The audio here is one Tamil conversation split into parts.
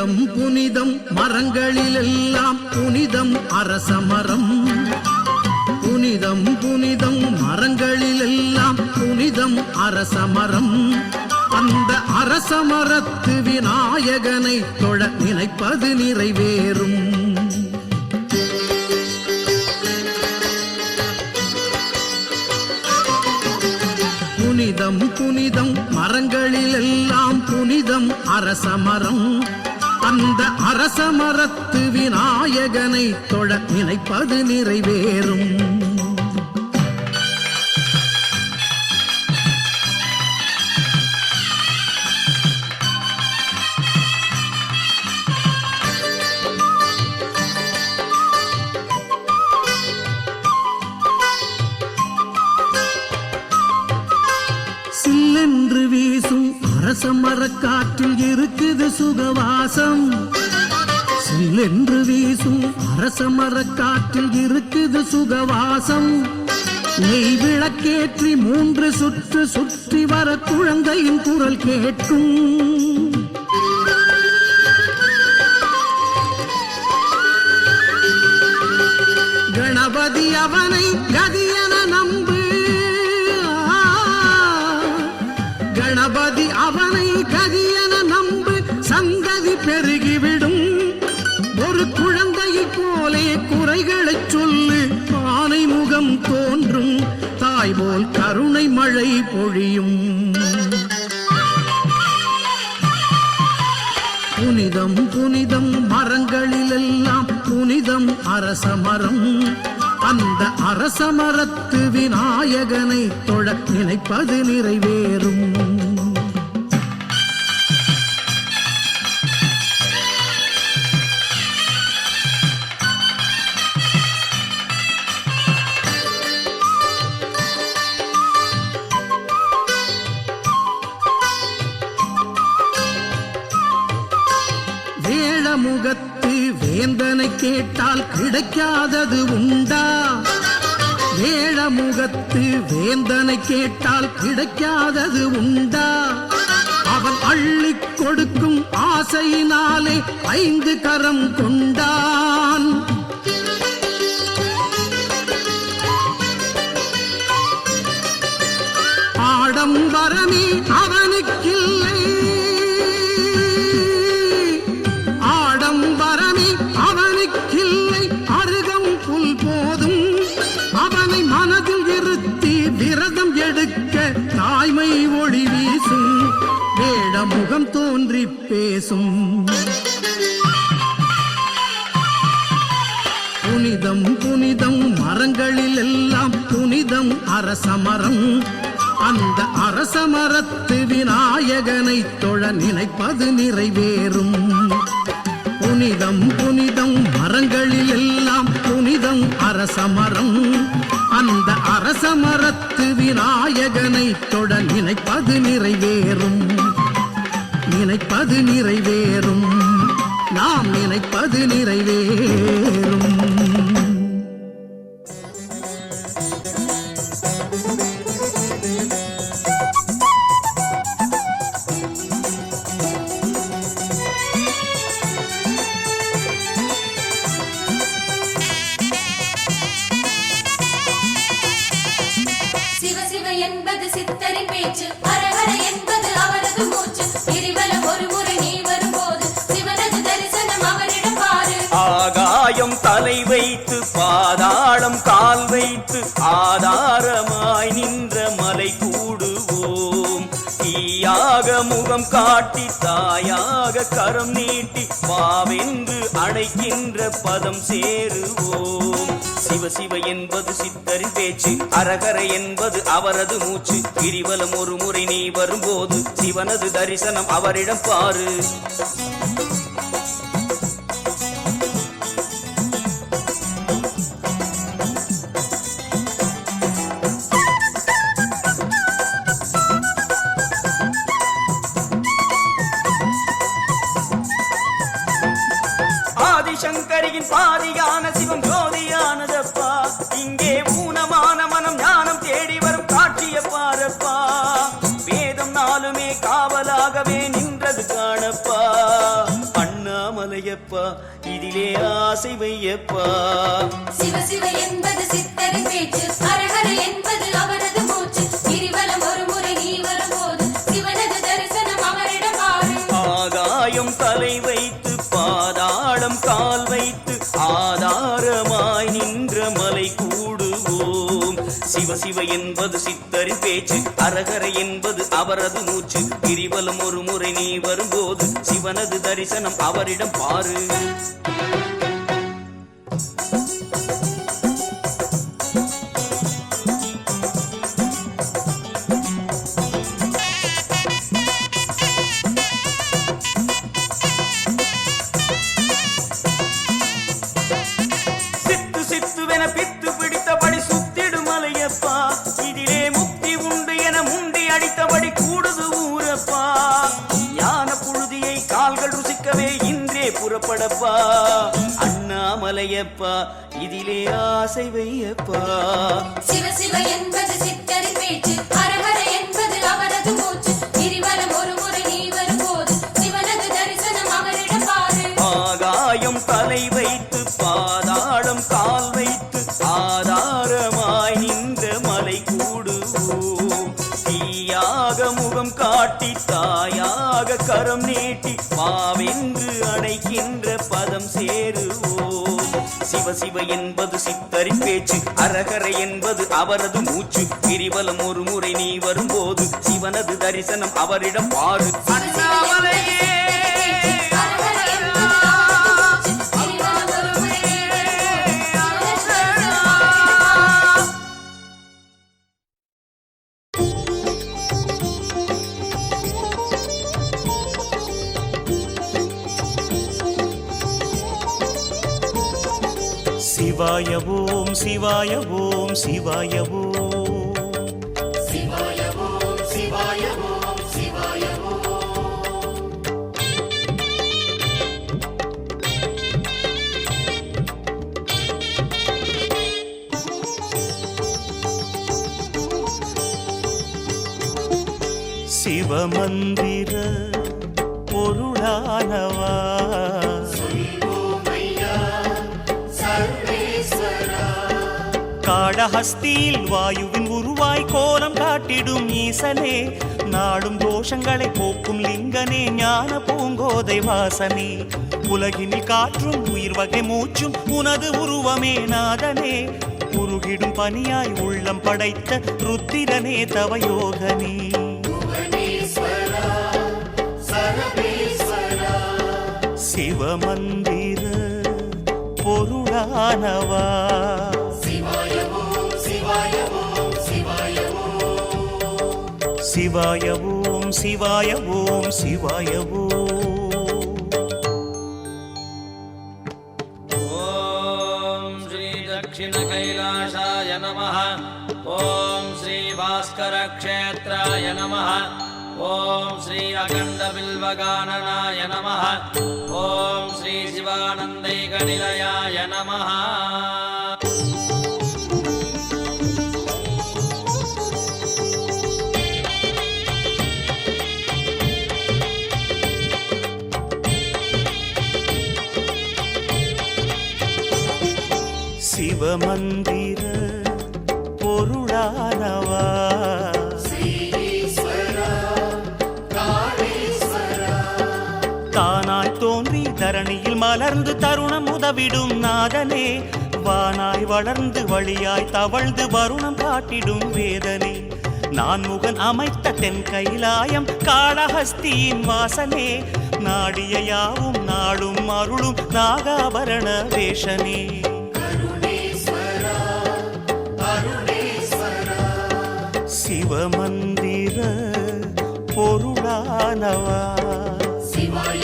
புனிதம் புனிதம் மரங்களிலெல்லாம் புனிதம் அரசமரம். புனிதம் புனிதம் மரங்களிலெல்லாம் புனிதம் அரசமரம். அந்த அரசமரத்து விநாயகனை தொழ நினைப்பது நிறைவேறும். புனிதம் புனிதம் மரங்களிலெல்லாம் புனிதம் அரசமரம். அந்த அரசமரத்து விநாயகனை தொழ நினைப்பது நிறைவேறும். சில்லென்று வீசும் அரசமரக்காற்றில் இருக்குது சுகவாசம். சில்லென்று வீசும் அரசமரக்காற்றில் இருக்குது சுகவாசம். நெய் விளக்கேற்றி 3 சுற்று சுற்றி வர குழந்தையின் குரல் கேட்கும். கணபதி அவனை கதியென நம்பு. கணபதி அவனை கதியென நம்பு, சந்ததி பெருகிவிடும். ஒரு குழந்தையை போலே குறைகளை சொல்லு, ஆனை முகம் தோன்றும். தாய் போல் கருணை மழை பொழியும். புனிதம் புனிதம் மரங்களிலெல்லாம் புனிதம் அரசமரம். அந்த அரசமரத்து விநாயகனை தொழ நினைப்பது நிறைவேறும். வேழமுகத்து வேந்தனை கேட்டால் கிடைக்காதது உண்டா? வேழமுகத்து வேந்தனை கேட்டால் கிடைக்காதது உண்டா? அவன் அள்ளிக் கொடுக்கும் ஆசையினாலே 5 கரம் கொண்டான். ஆடம்பரமே அவனுக்கில்லை, ஆடம்பரமே அவனுக்கில்லை, அருகம் புல் போதும். அவனை மனதில் இருத்தி விரதம் எடுக்க தாய்மை ஒளி வீசும். வேடமுகம் தோன்றி பேசும். புனிதம் புனிதம் மரங்களிலெல்லாம் புனிதம் அரசமரம். அந்த அரசமரத்து விநாயகனை தொழ நினைப்பது நிறைவேறும். புனிதம் புனிதம் மரங்களிலெல்லாம் புனிதம் அரசமரம். அந்த அரசமரத்து விநாயகனை தொழ நினைப்பது நிறைவேறும். நினைப்பது நிறைவேறும். நாம் நினைப்பது நிறைவேறும். என்பது சித்தரின் பேச்சு, ஹரஹர என்பது அவரது மூச்சு. கிரிவலம் ஒரு முறை நீ வரும்போது சிவனது தரிசனம் அவரிடம் பாரு. ஆகாயம் தலை வைத்து பாதாளம் கால் வைத்து ஆதாரமாய் நின்ற மலை கூடுவோம். தீயாக முகம் காட்டி தாயாக கரம் நீட்டி வாவென்று அழைக்கின்ற பதம் சேருவோம். சிவ சிவ என்பது சித்தரின் பேச்சு, அரகர என்பது அவரது மூச்சு. கிரிவலம் ஒரு முறை நீ வரும்போது சிவனது தரிசனம் அவரிடம் பாரு. ஆதிசங்கரியின் பாதியான சிவம் ஜோதியானதப்பா. இங்கே ஊனமான மனம் ஞானம் தேடி வரும் காட்சிய பாரப்பா. வேதம் நாளுமே காவலாகவே நின்றது காணப்பா. அண்ணா மலையப்பா இதிலே ஆசை வையப்பா. சிவ சிவ என்பது சித்தரின் பேச்சு, ஹரஹர என்பது அவரது மூச்சு. கிரிவலம் ஒரு முறை நீ வரும்போது சிவனது தரிசனம் அவரிடம் பாரு. ஆகாயம் தலை வைத்து பாதாளம் கால் வைத்து ஆதாரமாய் நின்ற மலை கூடுவோம். சிவ சிவ என்பது சித்தரின் பேச்சு, அரகர என்பது அவரது மூச்சு. கிரிவலம் ஒரு முறை நீ வரும்போது சிவனது தரிசனம் அவரிடம் பாரு. சித்து சித்துவென பித்து பிடித்தபடி சுத்திடும் மலையப்பா இதிலே முக்தி உண்டு என முண்டி அடித்தபடி கூடுது ஊரப்பா. ஞான புழுதியை கால்கள் ருசிக்கவே இன்றே புறப்படப்பா. அண்ணாமலையப்பா இதிலே ஆசை வையப்பா. சிவ சிவ என்பது சித்தரின் பேச்சு, ஹரஹர என்பது அவரது மூச்சு. கிரிவலம் ஒரு முறை நீ வரும்போது சிவனது தரிசனம் அவரிடம் பாரு. ஆகாயம் தலை வைத்து பாதாளம் கால் வைத்து ஆதாரமாய் நின்ற மலை கூடுவோம். தீயாக முகம் காட்டி தாயாக கரம் நீட்டி மாவென்று அணைக்கின்ற பதம் சேருவோம். சிவ சிவ என்பது சித்தரின் பேச்சு, அரகர என்பது அவரது மூச்சு. கிரிவலம் ஒரு முறை நீ வரும்போது சிவனது தரிசனம் அவரிடம் பாரு. அண்ணாமலையே ஹரஹர என்பது அவரது மூச்சு. கிரிவலம் ஒரு முறை நீ வரும்போது சிவனது தரிசனம் அவரிடம் பாரு. சிவாய ஓம் சிவாய ஓம் சிவாய ஓம். சிவமந்திர பொருளானவா காடஹஸ்தியில் வாயுவின் உருவாய் கோலம் காட்டிடும் ஈசனே, நாடும் தோஷங்களை போக்கும் லிங்கனே, ஞான பூங்கோதை வாசனே. உலகினில் காற்றும் உயிர் வகை மூச்சும் உனது உருவமே நாதனே. உருகிடும் பனியாய் உள்ளம் படைத்த ருத்திரனே தவயோகனே. சிவமந்திர பொருளானவா சிவாய ஓம் சிவாய ஓம் சிவாய ஓம். ஓம் ஸ்ரீ தட்சிண கைலாசாய நமः. ஓம் ஸ்ரீ பாஸ்கர க்ஷேத்ராய நமः. ஓம் ஸ்ரீ அகண்ட பில்வகானனாய நமः. ஓம் ஸ்ரீ சிவானந்தைக நிலையாய நமः. சிவமந்திர பொருளானவா தானாய் தோன்றி தரணியில் மலர்ந்து தருணம் உதவிடும் நாதனே. வானாய் வளர்ந்து வழியாய் தவழ்ந்து வருணம் காட்டிடும் வேதனே. நான் முகன் அமைத்த தென் கைலாயம் காளஹஸ்தியின் வாசனே. நாடிய யாவும் நாடும் அருளும் நாகாபரண வேஷனே. சிவமந்திர பொருளானவா சிவாய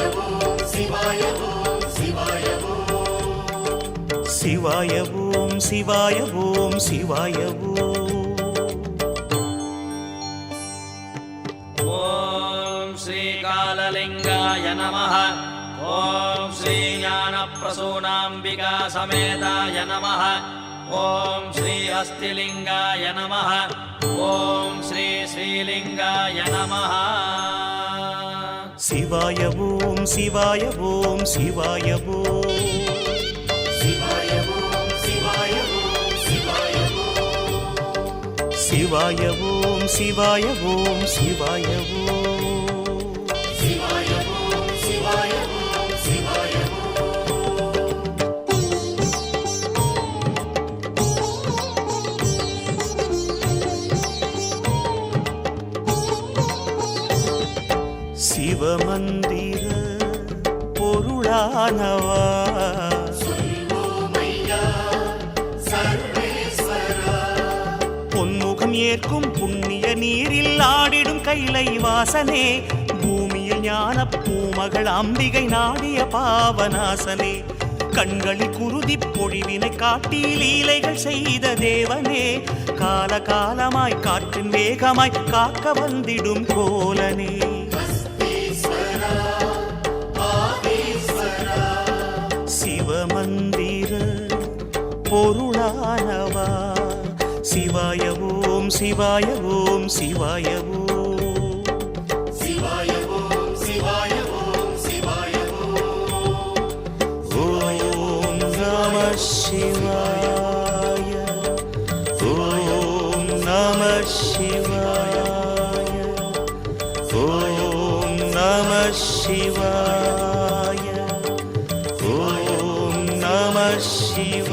ஓம் சிவாய ஓம் சிவாய ஓம். ஓம் ஸ்ரீ காலலிங்காய நமः. ஓம் ஸ்ரீ ஞான பிரசூனாம்பிகா சமேதாய நமः. ஓம் ஸ்ரீ ஹஸ்திலிங்காய நமः. ஓம் ஸ்ரீ ஸ்ரீலிங்காய நமः. சிவ சிவாய ஓம் சிவாய ஓம் சிவாய ஓம் சிவாய ஓம் சிவாய ஓம் சிவாய ஓம் சிவாய ஓம் சிவாய ஓம் சிவாய ஓம் சிவாய ஓம் சிவாய ஓம் சிவாய சிவமந்திர பொருளானவா பொன்முகம் ஏற்கும் புண்ணிய நீரில் ஆடிடும் கைலை வாசனே பூமியில் ஞான பூமகள் அம்பிகை நாடிய பாவநாசனே கண்களில் குருதி பொழிவினை காட்டி லீலைகள் செய்த தேவனே காலகாலமாய் காற்றின் வேகமாய் காக்க வந்திடும் கோலனே சிவமந்திர பொருளானவா சிவாய ஓம் சிவாய ஓம் சிவாய ஓம் சிவாய ஓம் சிவாய ஓம் சிவாய ஓம் நம சிவாய ஓம் நம சிவாய ஓம் நம சிவாய ஓம் நம சிவாய.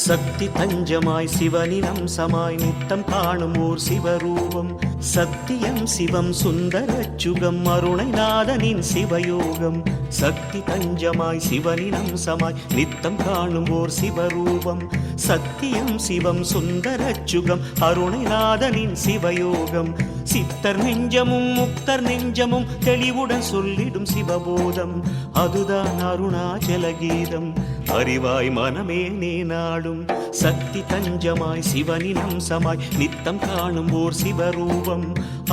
சக்தி தஞ்சமாய் சிவனின் அம்சமாய் நித்தம் காணும் ஓர் சிவரூபம் சத்தியம் சிவம் சுந்தரச்சுகம் அருணைநாதனின் சிவயோகம் சக்தி தஞ்சமாய் சிவனின் அம்சமாய் நித்தம் காணும் ஓர் சிவரூபம் சத்தியம் சிவம் சுந்தரச்சுகம் அருணைநாதனின் சிவயோகம் சித்தர் நெஞ்சமும் முக்தர் நெஞ்சமும் தெளிவுடன் சொல்லிடும் சிவபோதம் அதுதான் அருணாச்சல கீதம் அறிவாய் மனமே நீ நாடும் சக்தி தஞ்சமாய் சிவனின் அம்சமாய் நித்தம் காணும் ஓர் சிவரூபம்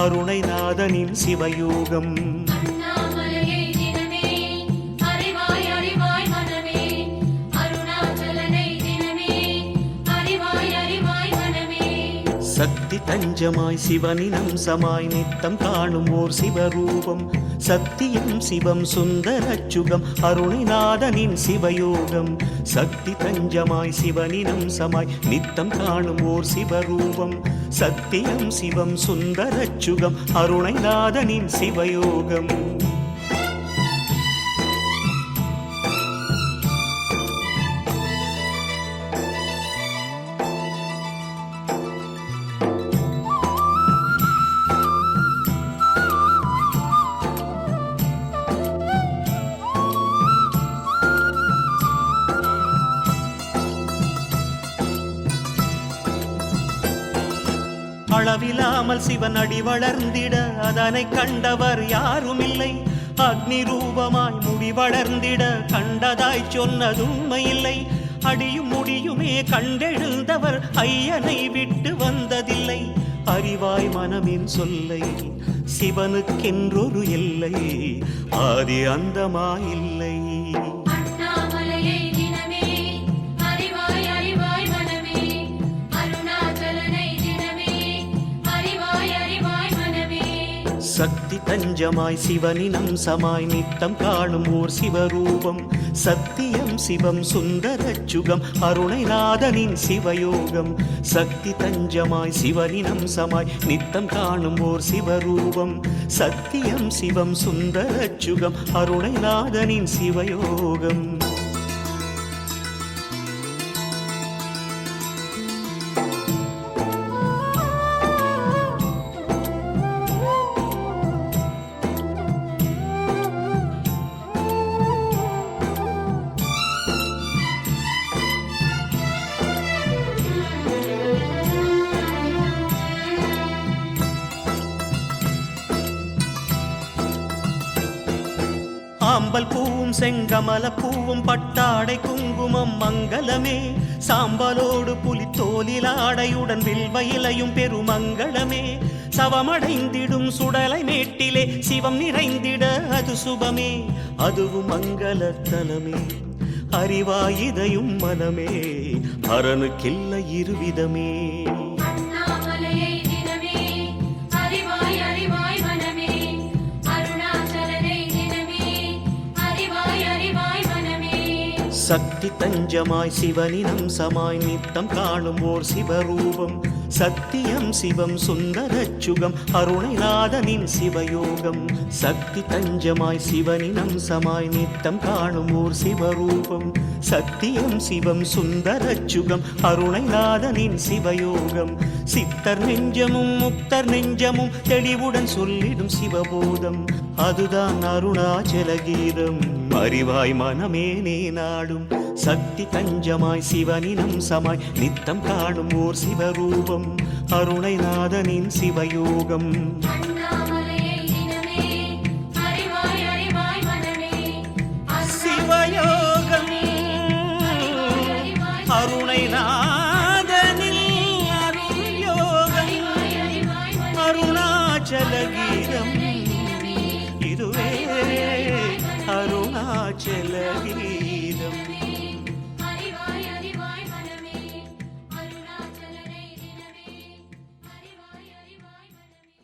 அருணைநாதனின் சிவயோகம் அண்ணாமலையை தினமே அறிவாய் அறிவாய் மனமே அருணாச்சலனை தினமே அறிவாய் அறிவாய் மனமே சக்தி தஞ்சமாய் சிவனின் அம்சமாய் நித்தம் காணும் ஓர் சிவரூபம் சத்தியம் சிவம் சுந்தரச்சுகம் அருணைநாதனின் சிவயோகம் சக்தி தஞ்சமாய் சிவனின் அம்சமாய் நித்தம் காணும் ஓர் சிவரூபம் சத்தியம் சிவம் சுந்தரச்சுகம் அருணைநாதனின் சிவயோகம் அளவிலாமல் சிவன் அடி வளர்ந்திட அதனை கண்டவர் யாரும் இல்லை அக்னி ரூபமாய் முடி வளர்ந்திட கண்டதாய் சொன்னதுண்மையில்லை அடியும் முடியுமே கண்டெழுந்தவர் ஐயனை விட்டு வந்ததில்லை அறிவாய் மனமின் சொல்லை சிவனுக்கென்றொரு எல்லை ஆதி அந்தமாயில்லை அண்ணாமலையை தினமே அறிவாய் அறிவாய் மனமே அருணாச்சலனை தினமே அறிவாய் அறிவாய் மனமே சக்தி தஞ்சமாய் சிவனின் அம்சமாய் நித்தம் காணும் ஓர் சிவரூபம் சத்தியம் சிவம் சுந்தரச்சுகம் அருணைநாதனின் சிவயோகம் சக்தி தஞ்சமாய் சிவனின் அம்சமாய் நித்தம் காணும் ஓர் சிவரூபம் சத்தியம் சிவம் சுந்தரச்சுகம் அருணைநாதனின் சிவயோகம் சாம்பல் பூவும் செங்கமல பூவும் பட்டாடை குங்குமம் மங்களமே சாம்பலோடு புலித்தோலில் ஆடையுடன் வில்வ இலையும் பெருமங்களமே சவமடைந்திடும் சுடலை மேட்டிலே சிவம் நிறைந்திட அது சுபமே அதுவும் மங்களத்தலமே அறிவாயிதையும் மனமே அரணுக்கில்லை இருவிதமே அண்ணாமலையை தினமே அறிவாய் அறிவாய் மனமே அருணாச்சலனை தினமே அறிவாய் அறிவாய் மனமே சக்தி தஞ்சமாய் சிவனின் அம்சமாய் நித்தம் காணும் ஓர் சிவரூபம் சத்தியம் சிவம் சுந்தரச்சுகம் அருணைநாதனின் சிவயோகம் சக்தி தஞ்சமாய் சிவனின் அம்சமாய் நித்தம் காணும் ஓர் சிவரூபம் சத்தியம் சிவம் சுந்தரச்சுகம் அருணைநாதனின் சிவயோகம் சித்தர் நெஞ்சமும் முக்தர் நெஞ்சமும் தெளிவுடன் சொல்லிடும் சிவபோதம் அதுதான் அருணாச்சல கீதம் அறிவாய் மனமே நீ நாடும் சக்தி தஞ்சமாய் சிவனின் அம்சமாய் நித்தம் காணும் ஓர் சிவரூபம் அருணைநாதனின் சிவயோகம் அண்ணாமலையை தினமே அறிவாய் அறிவாய் மனமே சிவயோகம் அருணைநாதனில் அருள் யோகம் அருணாச்சல கீதம் இதுவே அருணாச்சல கீதம் அறிவாய் அறிவாய் மனமே அருணாச்சலனை தினமே அறிவாய் அறிவாய் மனமே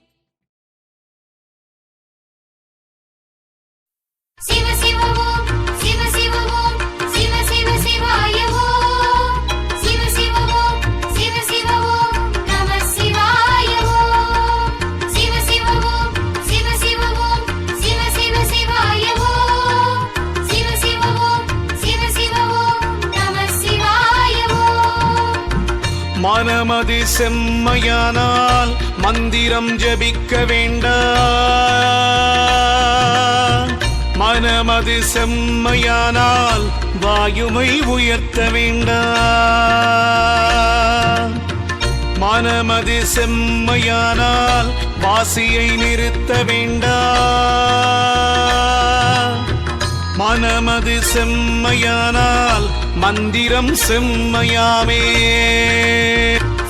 சிவ சிவ ஓம் சிவ சிவ ஓம் சிவ சிவ சிவாய ஓம் சிவ சிவ ஓம் சிவ சிவ ஓம் நம சிவாய ஓம் சிவ சிவ ஓம் சிவ சிவ ஓம் சிவ சிவ சிவாய ஓம் சிவ சிவ ஓம் சிவ சிவ ஓம் நம சிவாய ஓம் மனமது செம்மையானால் மந்திரம் ஜபிக்க வேண்டாம் மனமது செம்மையானால் வாயுமை உயர்த்த வேண்டாம் மனமது செம்மையானால் வாசியை நிறுத்த வேண்டாம் மனமது செம்மையானால் மந்திரம் செம்மையாமே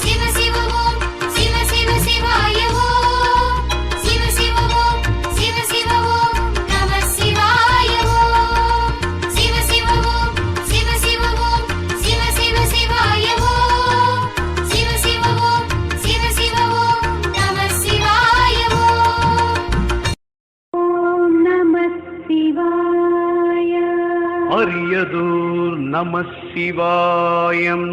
சிவ சிவ ஓம் சிவ சிவ சிவாய ஓம் சிவ சிவ ஓம் சிவ சிவ ஓம் நம சிவாய ஓம் சிவ சிவ ஓம் சிவ சிவ ஓம் சிவ சிவ சிவாய ஓம் சிவ சிவ ஓம் சிவ சிவ ஓம் நம சிவாய ஓம் நம சிவாய அரியதோர் நம சிவாயம்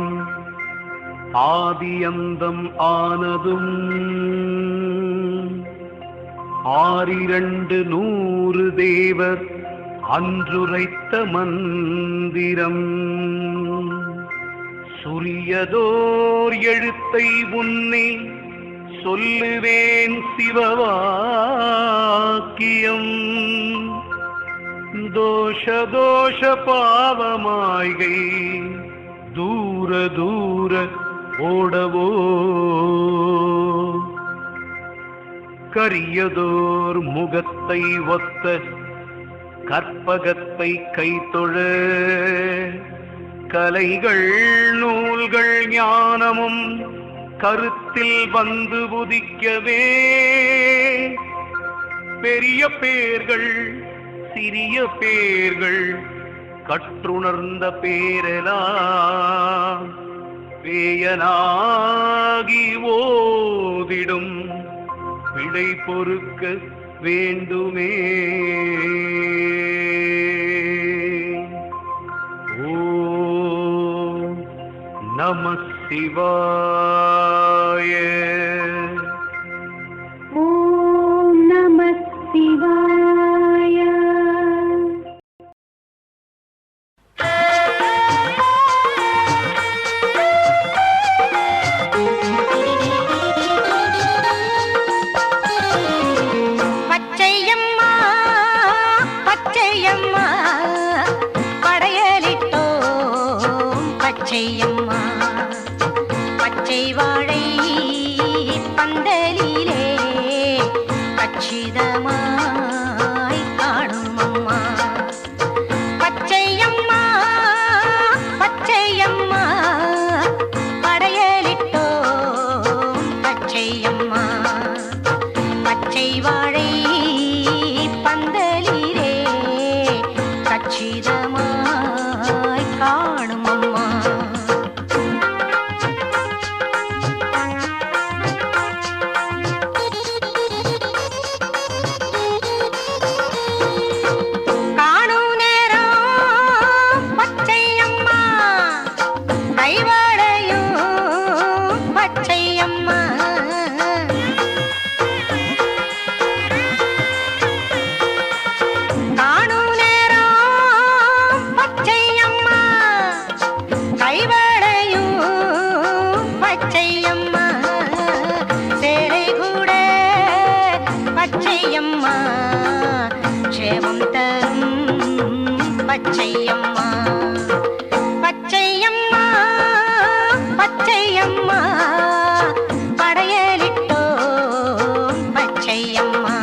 ஆதியந்தம் ஆனதும் ஆறிரண்டு நூறு தேவர் அன்றுரைத்த மந்திரம் சுரியதோர் எழுத்தை உன்னை சொல்லுவேன் சிவவாக்கியம் தோஷ தோஷ பாவமாய்கை தூர தூர ஓடவோ கரியதோர் முகத்தை ஒத்த கற்பகத்தை கைத்தொழ கலைகள் நூல்கள் ஞானமும் கருத்தில் வந்து உதிக்கவே பெரிய பேர்கள் சிறிய பேர்கள் கற்றுணர்ந்த பேரெலாம் பேயனாகி ஓதிடும் விடை பொறுக்க வேண்டுமே ஓம் நம சிவாய ஓம் நம சிவாய பச்சையம்மா பச்சையம்மா படையலிட்டோம் பச்சையம்மா பச்சை வாழை பந்தலிலே கச்சிதமாய் காணும் அம்மா பச்சை வாழை பந்தலிலே கச்சிதமாய் காணும் அம்மா. காணும் நேரம் பச்சை அம்மா, கைவாழையும் பச்சை அம்மா. காணும் நேரம் பச்சை அம்மா, கைவாழையும் பச்சை அம்மா. சேலை கூட பச்சை அம்மா, க்ஷேமம் தரும் பச்சை அம்மா. பச்சை அம்மா பச்சை அம்மா, படையலிட்டோம் பச்சை அம்மா.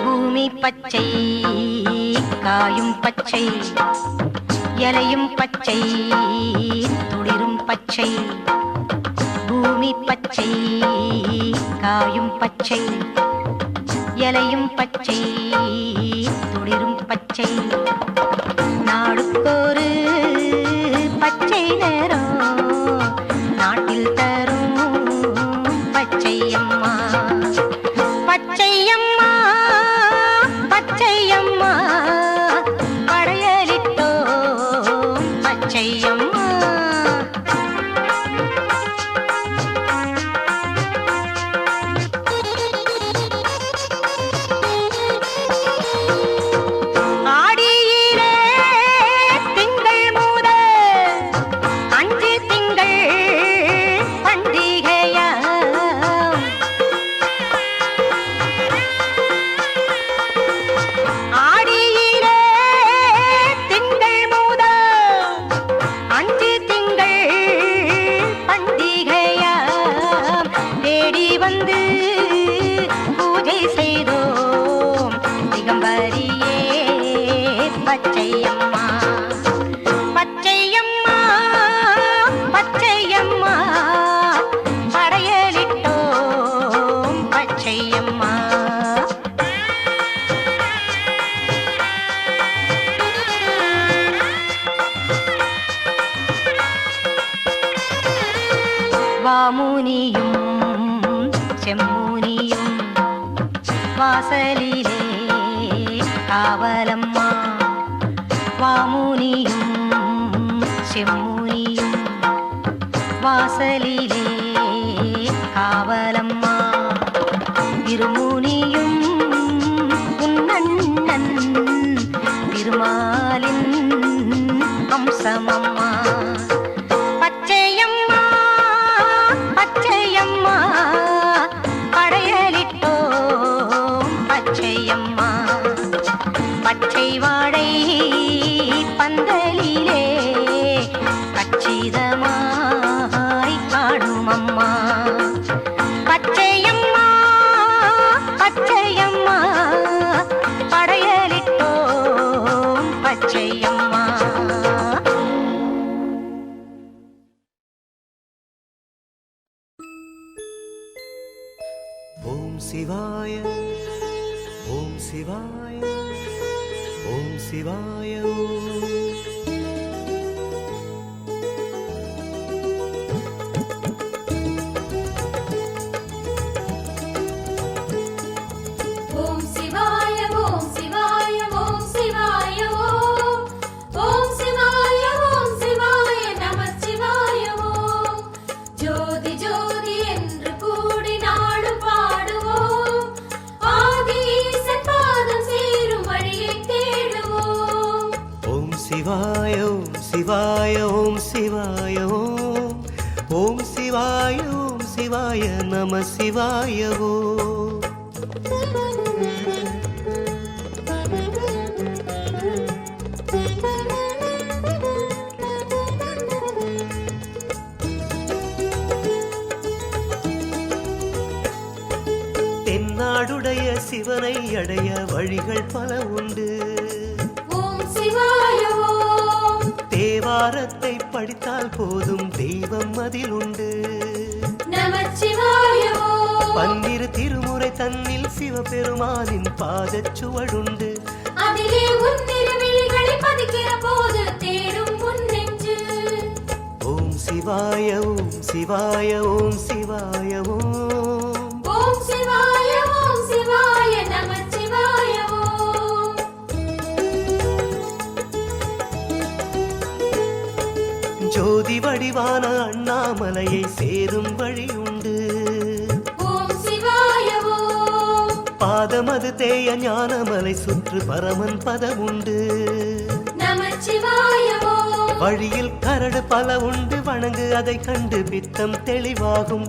பூமி பச்சை காயும் பச்சை, இலையும் பச்சை துளிரும் பச்சை. பூமி பச்சை காயும் பச்சை, இலையும் பச்சை துளிரும் பச்சை. நாடுக்கொரு பச்சை நிறம் நாட்டில் தரும் பச்சை அம்மா. பச்சை அம்மா பச்சை அம்மா, படையலிட்டோம் பச்சை அம்மா. ஆடியிலே திங்கள் முதல் 5 திங்கள் பண்டிகையாம். ஆடியிலே திங்கள் முதல் 5 திங்கள் பண்டிகையாம். தேடி வந்து பூஜை செய்தோம் திகம்பரியே பச்சை அம்மா. பச்சை அம்மா பச்சை அம்மா, படையலிட்டோம் பச்சை அம்மா. வாமுனியும் செம்முனியும் வாசலிலே காவலம்மா. வாமுனியும் செம்முனியும் வாசலிலே காவலம்மா. இருமுனியும் உன்னண்ணன் திருமாலின் அம்சமம்மா. பச்சையம்மா பச்சையம்மா, படையலிட்டோம் பச்சையம்மா. பச்சை வாழை பந்தலிலே கச்சிதமாய் காணும் அம்மா. பச்சையம்மா பச்சையம்மா, படையலிட்டோம் பச்சையம்மா. ஓம் சிவாய ஓம் சிவாய ஓம் சிவாய ஓம். ஓம் சிவாய ஓம் சிவாய ஓம் சிவாய ஓம். ஓம் சிவாய ஓம் சிவாய நம சிவாய ஓம். ஜோதி ஜோதி என்று கூடி நாடும் பாடுவோம். ஆதிஈசன் பாதம் சேரும் வழியை தேடுவோம். ஓம் சிவாய ஓம் சிவாய ஓம் சிவாய ஓம். ஓம் சிவாய ஓம் சிவாய நம சிவாய ஓம். தென்னாடுடைய சிவனை அடைய வழிகள் பல உண்டு. ஓம் சிவாய தேவாரத்தை படித்தால் போதும் தெய்வம் அதில் உண்டு. நமச்சிவாய ஓம். பன்னிரு திருமுறை தன்னில் சிவபெருமானின் பாதச்சுவடுண்டு. அதிலே உன் திருவிழிகளை பதிக்கிற போது தேடும் உன் நெஞ்சு. ஓம் சிவாய ஓம் சிவாய ஓம் சிவாய ஓம். ஓம் சிவாய ஓம் சிவாய நமச்சிவாய ஓம். ஜோதி வடிவான அண்ணாமலையை சேரும் வழி உண்டு. ஓம் சிவாய ஓம். பாதமது தேய ஞானமலை சுற்று பரமன் பதமுண்டு. நமச்சிவாய ஓம். வழியில் கரடு பல உண்டு வணங்கு அதை கண்டு பித்தம் தெளிவாகும்.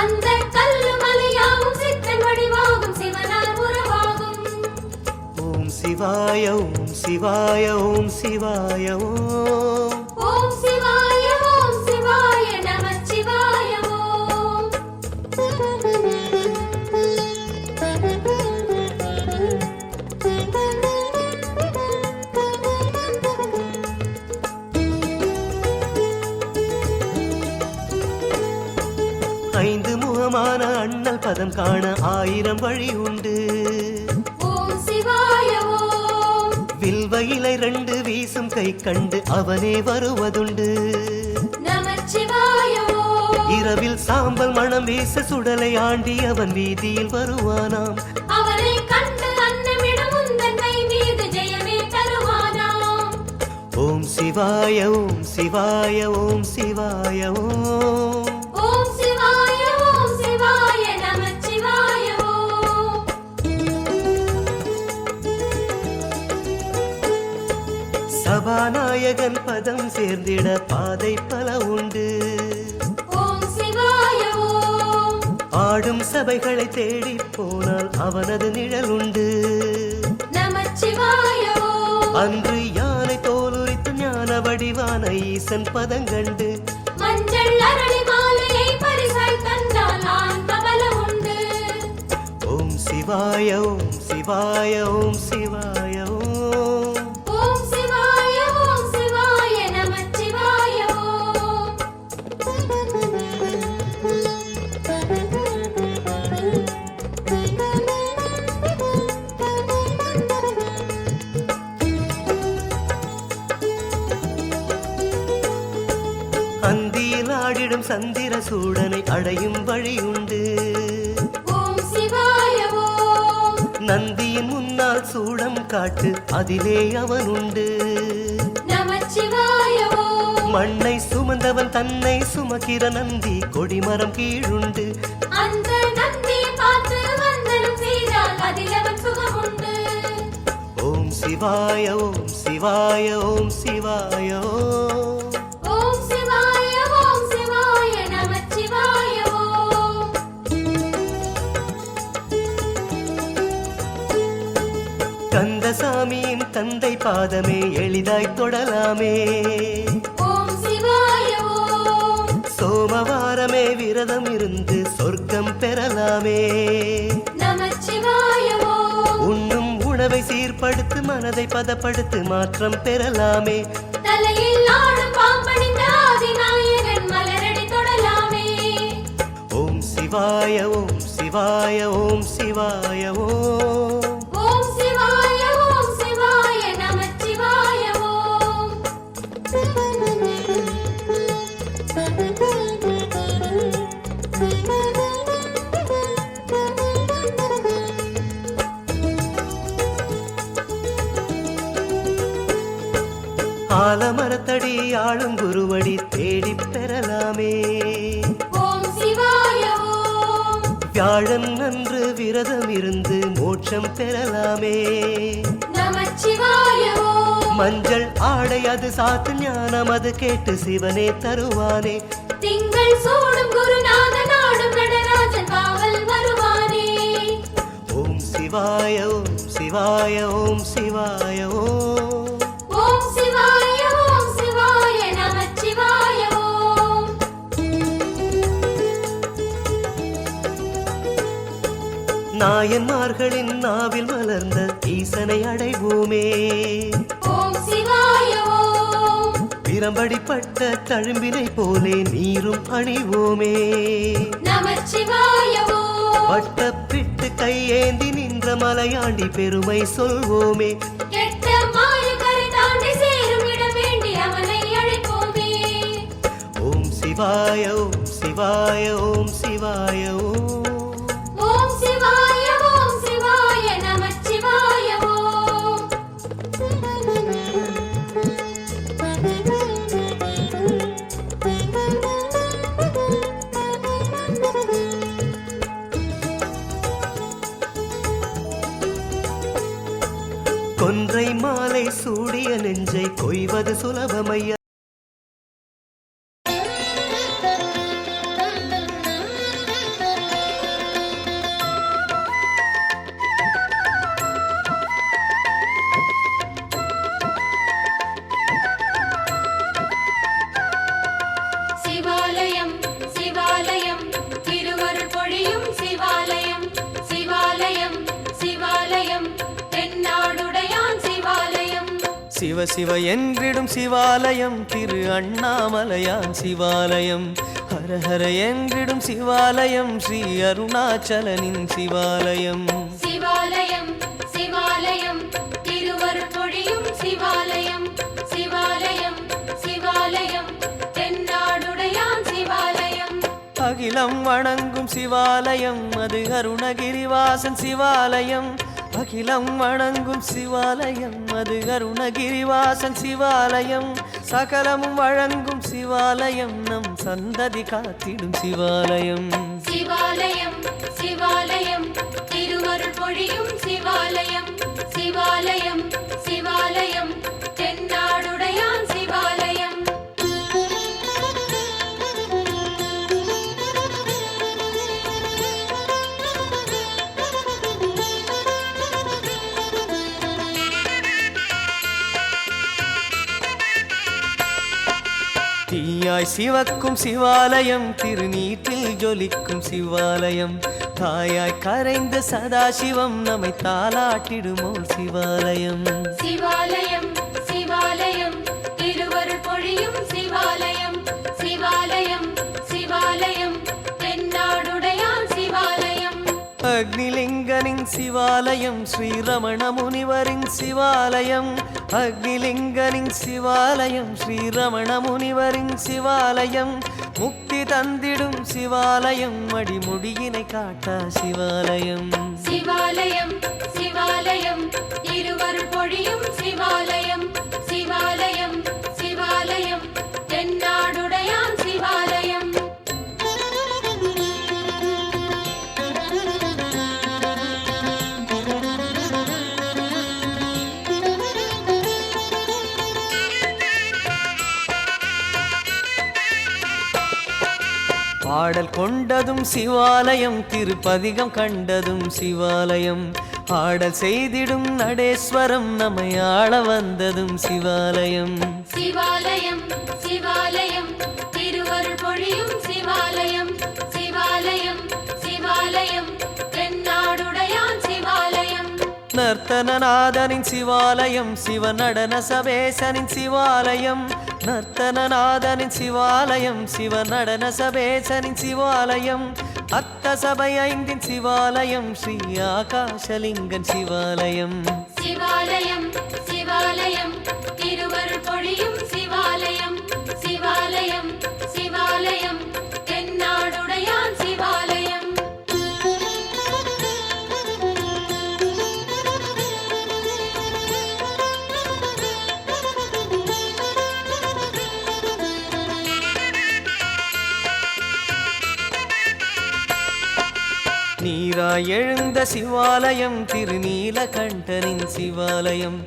அந்த கல்லு மலையாகும் சித்தன் வடிவாகும் சிவனால் உருவாகும். ஓம் சிவாய ஓம் சிவாய ஓம் சிவாய ஓம். ஓம் சிவாய ஓம் சிவாய நமச்சிவாய ஓம். ஐந்து முகமான அண்ணல் பதம் காண 1000 வழி உண்டு. ஓம் சிவாய ஓம். வில்வ இலை 2 வீசும் கை கண்டு அவனே வருவதுண்டு. நமச்சிவாய ஓம். இரவில் சாம்பல் மணம் வீச சுடலை ஆண்டி அவன் வீதியில் வருவானாம். அவனை கண்டு அன்னமிடும் உந்தன் கை மீது ஜெயமே தருவானாம். ஓம் சிவாய ஓம் சிவாய ஓம் சிவாய ஓம். ஓம் சிவாய ஓம் சிவாய நமச்சிவாய ஓம். சபாநாயகன் பதம் சேர்ந்திட பாதை பல உண்டு. ஓம் சிவாய ஓம். ஆடும் சபைகளை தேடி போனால் அவனது நிழல் உண்டு. நமச்சிவாய ஓம். அன்று யானை தோலுரித்து ஞான வடிவான ஈசன் பதங்கண்டு. மஞ்சள் அரளி மாலையை பரிசாய் தந்தால் ஆன்பபலம் உண்டு. ஓம் சிவாய ஓம் சிவாய ஓம் சிவாய ஓம். ஓம் சிவாய ஓம் சிவாய நமச்சிவாய ஓம். அந்தியில் ஆடிடும் சந்திர சூடனை அடையும் வழி உண்டு. ஓம் சிவாய ஓம். நந்தியின் முன்னால் சூடம் காட்டு அதிலே அவன் உண்டு. நமச்சிவாய ஓம். மண்ணை சுமந்தவன் தன்னை சுமக்கிற நந்தி கொடிமரம் கீழுண்டு. அந்த நந்தியை பார்த்து வந்தனம் செய்தால் அதில் அவன் சுகம் உண்டு. ஓம் சிவாய ஓம் சிவாய ஓம் சிவாய ஓம். ஓம் சிவாய ஓம் சிவாய நமச்சிவாய ஓம். கந்தசாமியின் தந்தை பாதமே எளிதாய் தொடலாமே. ஓம் சிவாய ஓம். சோமவாரமே விரதம் இருந்து சொர்க்கம் பெறலாமே. நமச்சிவாய ஓம். உண்ணும் உணவை சீர்படுத்து மனதை பதப்படுத்து மாற்றம் பெறலாமே. தலையில் ஆடும் பாம்பணிந்த ஆதிநாயகன் மலரடி தொடலாமே. ஓம் சிவாய ஓம் சிவாய ஓம் சிவாய ஓம். ஓம் சிவாய ஓம் சிவாய நமச்சிவாய ஓம். ஆலமரத்தடி ஆளும் குருவடி தேடிப் பெறலாமே. ஓம் சிவாய ஓம். வியாழன் அன்று விரதம் இருந்து மோட்சம் பெறலாமே. நமச்சிவாய ஓம். மஞ்சள் ஆடை அது சாத்து ஞானம் அது கேட்டு சிவனே தருவானே. திங்கள் சூடும் குருநாத நாடும் நடராஜன் காவல் வருவானே. ஓம் சிவாய ஓம் சிவாய ஓம் சிவாய ஓம். ஓம் சிவாய ஓம் சிவாய நமச்சிவாய ஓம். நாயன்மார்களின் நாவில் மலர்ந்த ஈசனை அடைவோமே. ஓம் சிவாய ஓம். திறம்படிப்பட்ட தழும்பினை போலே நீரும் அணிவோமே. நமச்சிவாய ஓம் வட்டப்பிட்டு கையேந்தி நின்ற மலையாண்டி பெருமை சொல்வோமே. கெட்ட மாயக்கரை தாண்டி சேரும் இடம் வேண்டி அவனை அழைப்போமே. ஓம் சிவாய ஓம் சிவாய ஓம் சிவாய ஓம். ஓம் சிவாய நமச்சிவாய ஓம். கொன்றை மாலை சூடிய நெஞ்சை கொய்வது சுலபமையா. சிவாலயம் சிவாலயம் திருவருள் பொழியும் சிவாலயம். சிவாலயம் சிவாலயம் தென்னாடுடையான் சிவாலயம். சிவ சிவ என்றிடும் சிவாலயம் திரு அண்ணாமலையான் சிவாலயம். ஹர ஹர என்றிடும் சிவாலயம் ஸ்ரீ அருணாச்சலனின் சிவாலயம். சிவாலயம் சிவாலயம் திருவருள் பொழியும் சிவாலயம். சிவாலயம் சிவாலயம் தென்னாடுடையான் சிவாலயம். அகிலம் வணங்கும் சிவாலயம் அது அருணகிரிவாசன் சிவாலயம். அகிலம் வணங்கும் சிவாலயம் அது அருணகிரிவாசன் சிவாலயம். சகலமும் வழங்கும் சிவாலயம் நம் சந்ததி காத்திடும் சிவாலயம். சிவாலயம் சிவாலயம் திருவருள் பொழியும் சிவாலயம். சிவாலயம் சிவாலயம் தென்னாடுடையான் சிவாலயம். தீயாய் சிவக்கும் சிவாலயம் திருநீற்றில் ஜொலிக்கும் சிவாலயம். தாயாய் கரைந்த சதாசிவம் நம்மை தாலாட்டிடுமோ சிவாலயம். சிவாலயம் சிவாலயம் திருவருள் பொழியும் சிவாலயம். சிவாலயம் சிவாலயம் தென்னாடுடையான் சிவாலயம். அக்னிலிங்கனின் சிவாலயம் ஸ்ரீரமண முனிவரின் சிவாலயம். அக்னிலிங்கனின் சிவாலயம் ஸ்ரீரமண முனிவரின் சிவாலயம். முக்தி தந்திடும் சிவாலயம் அடிமுடியினை காட்டா சிவாலயம். சிவாலயம் சிவாலயம் திருவருள் பொழியும் சிவாலயம். சிவாலயம் சிவாலயம் தென்னாடுடையான் சிவாலயம். பாடல் கொண்டதும் சிவாலயம் திருப்பதிகம் கண்டதும் சிவாலயம். ஆடல் செய்திடும் நடேஸ்வரம் நம்மை ஆள வந்ததும் சிவாலயம். சிவாலயம் சிவாலயம் திருவருள் பொழியும் சிவாலயம். சிவாலயம் சிவாலயம் தென்னாடுடையான் சிவாலயம். நர்த்தனநாதனின் சிவாலயம் சிவநடன சபேசனின் சிவாலயம். நர்த்தனநாதனின் சிவாலயம் சிவநடன சபேசனின் சிவாலயம். அத்த சபை ஐந்தின் சிவாலயம் ஸ்ரீ ஆகாஷலிங்கன் சிவாலயம். சிவாலயம் சிவாலயம் திருவருள் பொழியும் சிவாலயம். சிவாலயம் சிவாலயம் தென்னாடுடையான் சிவாலயம். நீராய் எழுந்த சிவாலயம் திருநீலகண்டனின் சிவாலயம்.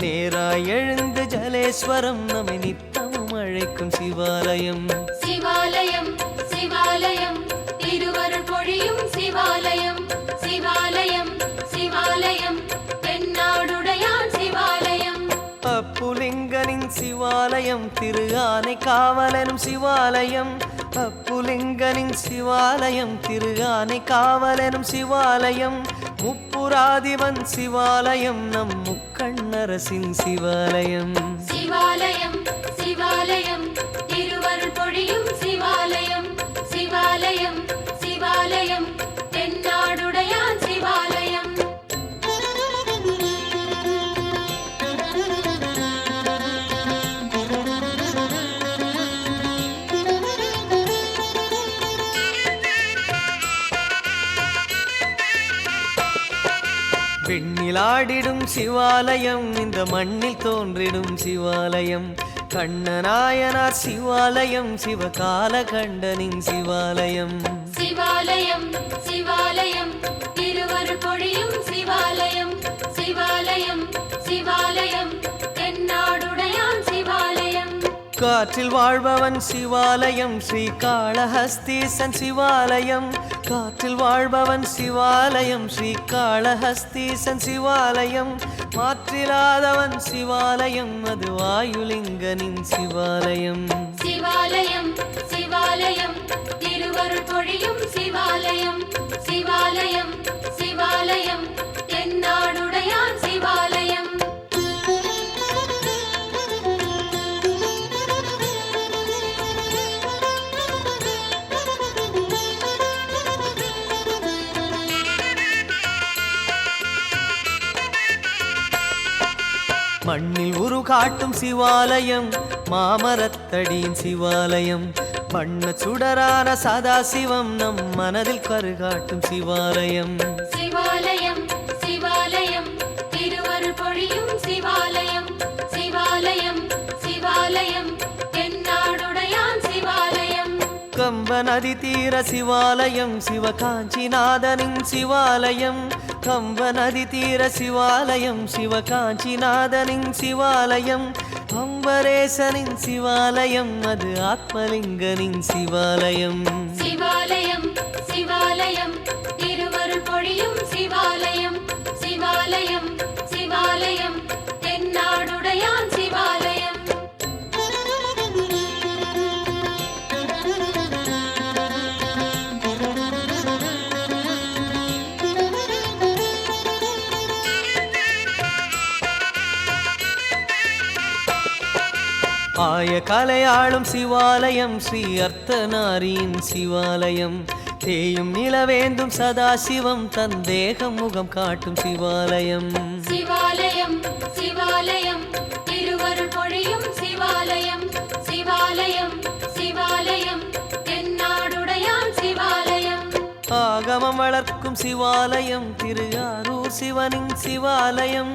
நேராய் எழுந்து ஜலேஸ்வரம் நம்மை நித்தமும் அழைக்கும் சிவாலயம். சிவாலயம் சிவாலயம் திருவருள் பொழியும் சிவாலயம். சிவாலயம் சிவாலயம் தென்னாடுடையான் சிவாலயம். அப்புலிங்கனின் சிவாலயம் திரு ஆனை காவலனும் சிவாலயம். அப்புலிங்கனின் சிவாலயம் திரு ஆனை காவலனும் சிவாலயம். முப்புராதிவன் சிவாலயம் நம் முக்கண்ணரசின் சிவாலயம். சிவாலயம் சிவாலயம் மண்ணில் ஆடிடும் சிவாலயம், இந்த மண்ணில் தோன்றிடும் சிவாலயம். கண்ணநாயனார் சிவாலயம், சிவகால கண்டனின் சிவாலயம். சிவாலயம் சிவாலயம் திருவருள் பொழியும் சிவாலயம். சிவாலயம் சிவாலயம் தென்னாடுடையான் சிவாலயம். காற்றில் வாழ்பவன் சிவாலயம், ஸ்ரீகாளஹஸ்தீசன் சிவாலயம். காற்றில் வாழ்பவன் சிவாலயம், ஸ்ரீகாளஹஸ்தீசன் சிவாலயம். மாற்றிலாதவன் சிவாலயம், அது வாயுலிங்கனின் சிவாலயம். சிவாலயம் சிவாலயம் திருவருள் பொழியும் சிவாலயம். சிவாலயம் சிவாலயம் தென்னாடுடையான் சிவாலயம். மண்ணில் உருகாட்டும் சிவாலயம், மாமரத்தடியின் சிவாலயம். வண்ண சுடரான சதாசிவம், நம் மனதில் கருகாட்டும் சிவாலயம். சிவாலயம் சிவாலயம் திருவருள் பொழியும் சிவாலயம். சிவாலயம் சிவாலயம் தென்னாடுடையான் சிவாலயம். கம்ப நதி தீர சிவாலயம், சிவகாஞ்சிநாதனின் சிவாலயம். கம்ப நதி தீர சிவாலயம், சிவகாஞ்சிநாதனின் சிவாலயம். அம்பரேசனின் சிவாலயம், அது ஆத்மலிங்கனின் சிவாலயம். சிவாலயம் சிவாலயம் திருவருள் பொழியும் சிவாலயம். சிவாலயம் சிவாலயம் தென்னாடுடையான் சிவாலயம். ஆய கலையாளும் சிவாலயம், ஸ்ரீ அர்த்தநாரியின் சிவாலயம். தேயும் நிலவேந்தும் சதாசிவம், தன் தேகம் முகம் காட்டும் சிவாலயம். சிவாலயம் சிவாலயம் திருவருள் பொழியும் சிவாலயம். சிவாலயம் சிவாலயம் தென்னாடுடையான் சிவாலயம். ஆகமம் வளர்க்கும் சிவாலயம், திருஆரூர் சிவனின் சிவாலயம்.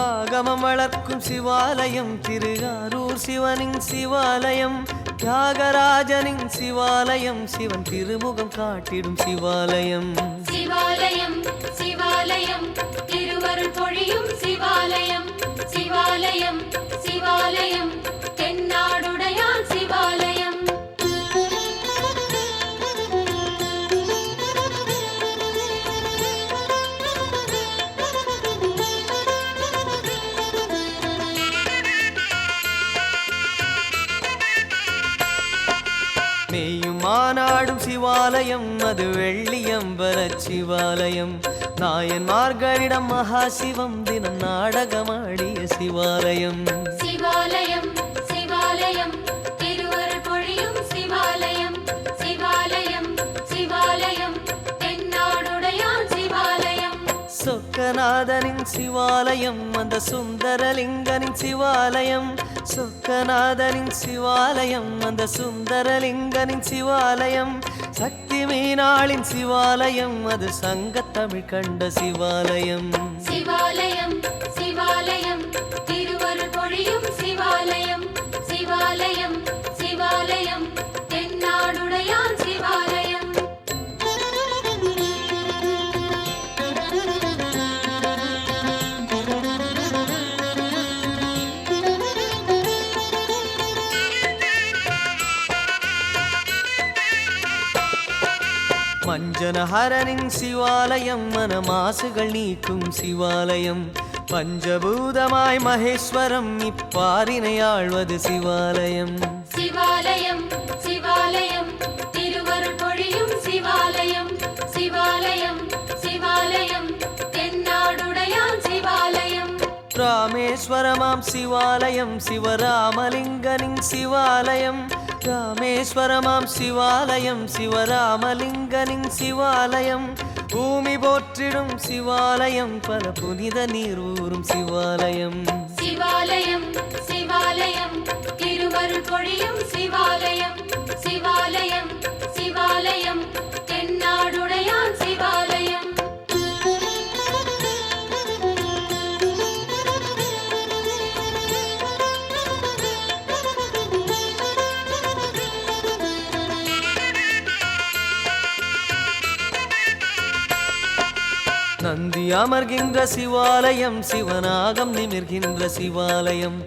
ஆகமம் வளர்க்கும் சிவாலயம், திருஆரூர் சிவனின் சிவாலயம். தியாகராஜனின் சிவாலயம், சிவன் திருமுகம் காட்டிடும் சிவாலயம். சிவாலயம் சிவாலயம் திருவருள் பொழியும் சிவாலயம். சிவாலயம் சிவாலயம் தென்னாடுடையான் சிவாலயம். மேயும் மாநாடும் சிவாலயம், அது வெள்ளியம்பர சிவாலயம். நாயன்மார்களிடம் மகாசிவம், தினம் நாடகமாடிய சிவாலயம். சிவாலயம் சிவாலயம் திருவருள் பொழியும் சிவாலயம். சிவாலயம் சிவாலயம் தென்னாடுடையான் சிவாலயம். சொக்கநாதனின் சிவாலயம், அந்த சுந்தரலிங்கனின் சிவாலயம். சொக்கநாதனின் சிவாலயம், அந்த சுந்தரலிங்கனின் சிவாலயம். சக்தி மீனாளின் சிவாலயம், அது சங்கத்தமிழ் கண்ட சிவாலயம். சிவாலயம் சிவாலயம் திருவருள் பொழியும் சிவாலயம். சிவாலயம் சிவாலயம் தென்னாடுடையான் சிவாலயம். மஞ்சனஹரனின் சிவாலயம், மனமாசுகள் நீக்கும் சிவாலயம். பஞ்சபூதமாய் மகேஸ்வரம், இப்பாரினை ஆழ்வது சிவாலயம். சிவாலயம் சிவாலயம் திருவருள் பொழியும் சிவாலயம். சிவாலயம் சிவாலயம் தென்னாடுடையான் சிவாலயம். ராமேஸ்வரமாம் சிவாலயம், சிவராமலிங்கனின் சிவாலயம். ராமேஸ்வரமாம் சிவாலயம், சிவராமலிங்கனின் சிவாலயம். பூமி போற்றிடும் சிவாலயம், பல புனித நீர் ஊறும் சிவாலயம். சிவாலயம் சிவாலயம் திருவருள் பொழியும் சிவாலயம். சிவாலயம் சிவாலயம் தென்னாடுடையான் சிவாலயம். நந்தி அமர்கின்ற சிவாலயம், சிவனாகம் நிமிர்கின்ற சிவாலயம்,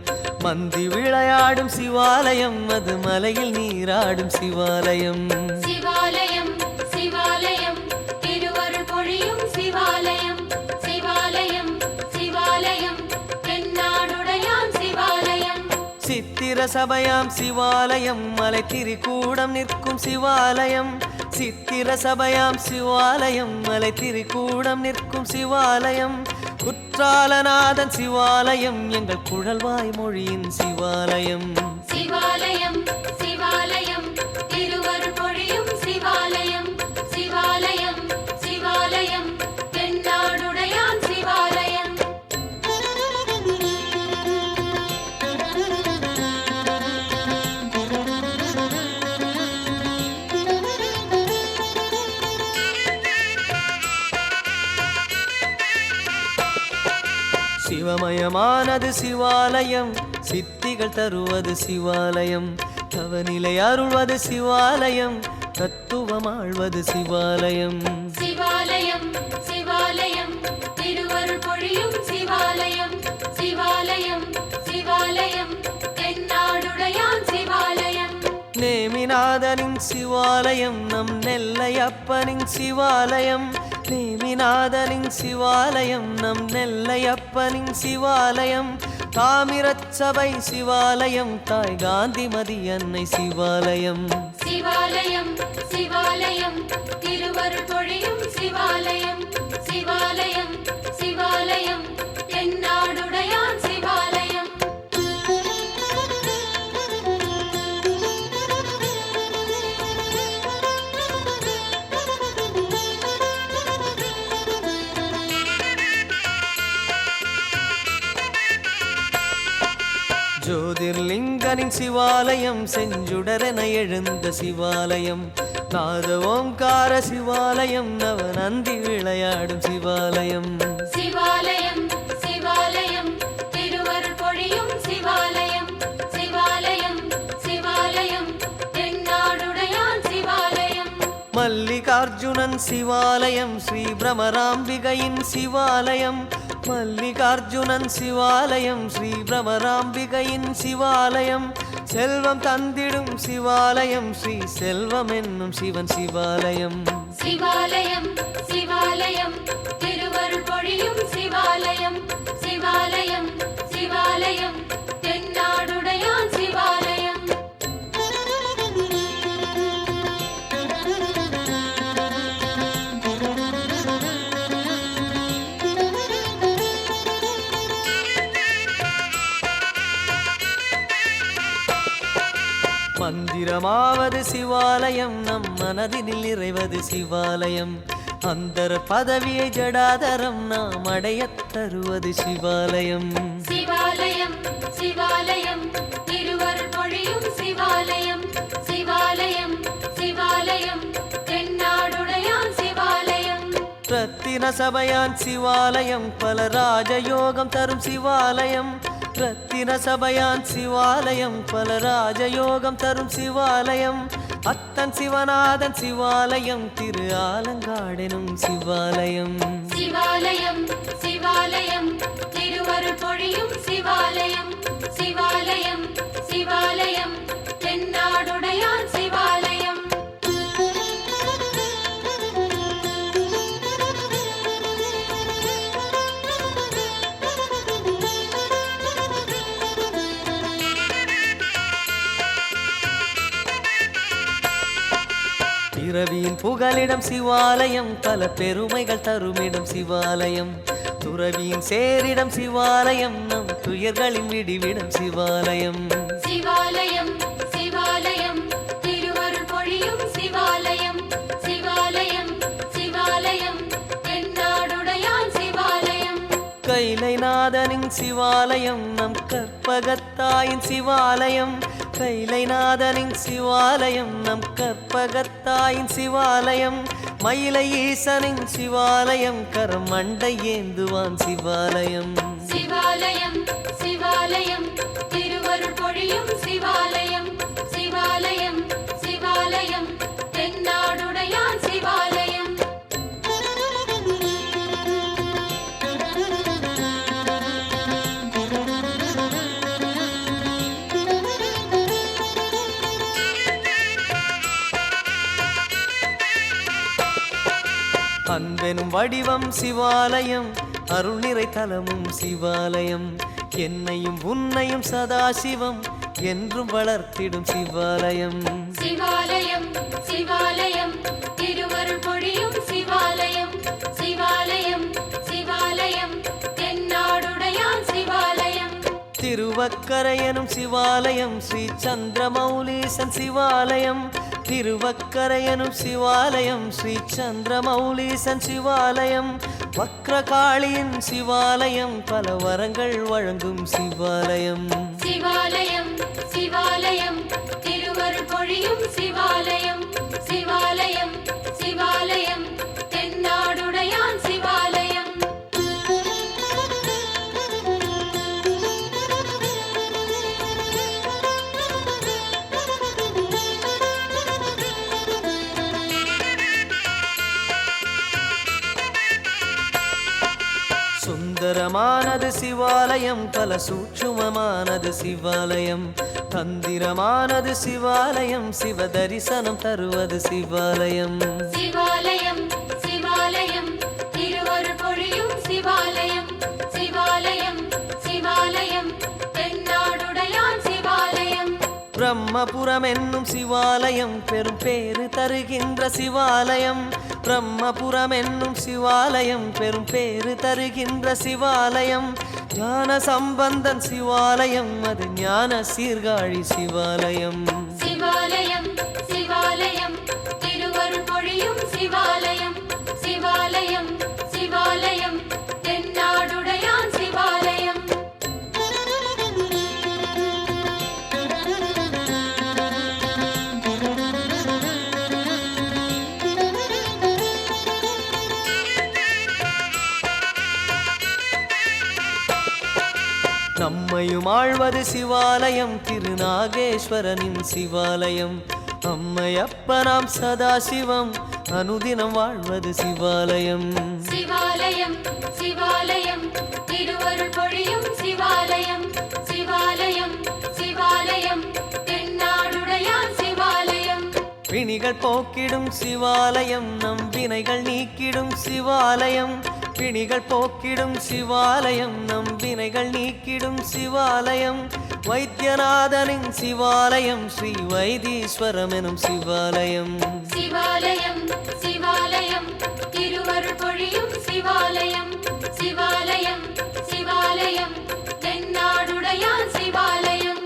மந்தி விளையாடும் சிவாலயம், அது மலையில் நீராடும் சிவாலயம். சிவாலயம் சிவாலயம் திருவருள் பொழியும் சிவாலயம், சிவாலயம் சிவாலயம் தென்னாடுடையான் சிவாலயம். சித்திர சபையாம் சிவாலயம், மலை திரிகூடம் நிற்கும் சிவாலயம், சித்திர சபையாம் சிவாலயம், மலை திரிகூடம் நிற்கும் சிவாலயம், குற்றாலநாதன் சிவாலயம், எங்கள் குழல்வாய் மொழியின் சிவாலயம். சிவாலயம் சிவாலயம் திருவருள் பொழியும் சிவாலயம், சிவாலயம் சிவாலயம் தென்னாடுடையான் சிவாலயம். சிவமயமானது சிவாலயம், சித்திகள் தருவது சிவாலயம், தவநிலை அருள்வது சிவாலயம், தத்துவமாழ்வது சிவாலயம். சிவாலயம் சிவாலயம் திருவருள் பொழியும் சிவாலயம், சிவாலயம் சிவாலயம் தென்னாடுடையான் சிவாலயம். நேமிநாதனின் சிவாலயம், நம் நெல்லையப்பனின் சிவாலயம், நேமிநாதனின் சிவாலயம், நம் நெல்லையப்பனின் சிவாலயம், தாமிரச்சபை சிவாலயம், தாய் காந்திமதி அன்னை சிவாலயம். சிவாலயம் சிவாலயம் திருவருள் பொழியும் சிவாலயம், சிவாலயம் சிவாலயம் தென்னாடுடையான் சிவாலயம். ஜோதிர்லிங்கனின் சிவாலயம், செஞ்சுடரென எழுந்த சிவாலயம், நாத ஓங்கார சிவாலயம், நவநந்தி விளையாடும் சிவாலயம். சிவாலயம் சிவாலயம் திருவருள் பொழியும் சிவாலயம், சிவாலயம் சிவாலயம் தென்னாடுடையான் சிவாலயம். மல்லிகார்ஜுனன் சிவாலயம், ஸ்ரீ பிரமராம்பிகையின் சிவாலயம், மல்லிகார்ஜுனன் சிவாலயம், ஸ்ரீ பிரமராம்பிகையின் சிவாலயம், செல்வம் தந்திடும் சிவாலயம், ஸ்ரீ செல்வம் என்னும் சிவன் சிவாலயம். சிவாலயம் சிவாலயம் திருவருள் பொழியும் சிவாலயம், சிவாலயம் சிவாலயம் தென்னாடுடையான் சிவாலயம். மந்திரமாவது சிவாலயம், நம் மனதினில் நிறைவது சிவாலயம், அந்தர பதவியை ஜடாதரம் நாம் அடையத் தருவது சிவாலயம். சிவாலயம் சிவாலயம் திருவருள் பொழியும் சிவாலயம், சிவாலயம் சிவாலயம் தென்னாடுடையான் சிவாலயம். ரத்தின சபையான் சிவாலயம், பல ராஜயோகம் தரும் சிவாலயம், ரத்தின சபையான் சிவாலயம், பல ராஜயோகம் தரும் சிவாலயம், அத்தன் சிவநாதன் சிவாலயம், திரு ஆலங்காடெனும் சிவாலயம். சிவாலயம் சிவாலயம் திருவருள் பொழியும் சிவாலயம், சிவாலயம் சிவாலயம் தென்னாடுடையான் சிவாலயம். பிறவியின் புகலிடம் சிவாலயம், பல பெருமைகள் தருமிடம் சிவாலயம், துறவியின் சேரிடம் சிவாலயம், நம் துயர்களின் விடிவிடம் சிவாலயம். சிவாலயம் சிவாலயம் திருவருள் பொழியும் சிவாலயம், சிவாலயம் சிவாலயம் தென்னாடுடையான் சிவாலயம். கைலைநாதனின் சிவாலயம், நம் கற்பகத்தாயின் சிவாலயம், கைலைநாதனின் சிவாலயம், நம் கற்பகத்தாயின் சிவாலயம், மயிலை ஈசனின் சிவாலயம், கரம் மண்டை ஏந்துவான் சிவாலயம். சிவாலயம் சிவாலயம் திருவருள் பொழியும் சிவாலயம், சிவாலயம் சிவாலயம் தென்னாடுடையான் சிவாலயம். அன்பெனும் வடிவம் சிவாலயம் அருள் நிறை தலமும் சிவாலயம் என்னையும் உன்னையும் சதாசிவம் என்றும் வளர்த்திடும் சிவாலயம் சிவாலயம் சிவாலயம் திருவருள் பொழியும் சிவாலயம் சிவாலயம் சிவாலயம் தென்னாடுடையான் சிவாலயம் திருவக்கரையனும் சிவாலயம் ஸ்ரீ சந்திரமௌலீசன் சிவாலயம் திருவக்கரையனும் சிவாலயம் ஸ்ரீ சந்திரமௌலீசன் சிவாலயம் வக்ரகாளியின் சிவாலயம் பல வரங்கள் வழங்கும் சிவாலயம் சிவாலயம் சிவாலயம் திருவருள் பொழியும் சிவாலயம் சிவாலயம் சிவாலயம் தென்னாடுடையான் சிவாலயம் சுந்தரமானது சிவாலயம் பல சூட்சுமமானது சிவாலயம் தந்திரமானது சிவாலயம் சிவ தரிசனம் தருவது சிவாலயம் சிவாலயம் சிவாலயம் திருவருள் பொழியும் சிவாலயம் சிவாலயம் சிவாலயம் தென்னாடுடையான் சிவாலயம் பிரம்மபுரம் என்னும் சிவாலயம் பெரும் பேறு தருகின்ற சிவாலயம் பிரம்மபுரம் என்னும் சிவாலயம் பெரும் பேறு தருகின்ற சிவாலயம் ஞான சம்பந்தன் சிவாலயம் அது ஞான சீர்காழி சிவாலயம் சிவாலயம் சிவாலயம் திருவருள் பொழியும் சிவாலயம் சிவாலயம் சிவாலயம் தென்னாடுடையான் சிவாலயம் நம்மையும் ஆழ்வது சிவாலயம் திருநாகேஸ்வரனின் சிவாலயம் அம்மையப்பனாம் சதாசிவம் அனுதினம் வாழ்வது சிவாலயம் சிவாலயம் சிவாலயம் திருவருள் பொழியும் சிவாலயம் சிவாலயம் சிவாலயம் தென்னாடுடையான் சிவாலயம் பிணிகள் போக்கிடும் சிவாலயம் நம் வினைகள் நீக்கிடும் சிவாலயம் பிணிகள் போக்கிடும் சிவாலயம் நம் வினைகள் நீக்கிடும் சிவாலயம் வைத்தியநாதனின் சிவாலயம் ஸ்ரீ வைத்தீஸ்வரம் எனும் சிவாலயம் சிவாலயம் சிவாலயம் திருவருள் பொழியும் சிவாலயம் சிவாலயம் சிவாலயம் தென்னாடுடையான் சிவாலயம்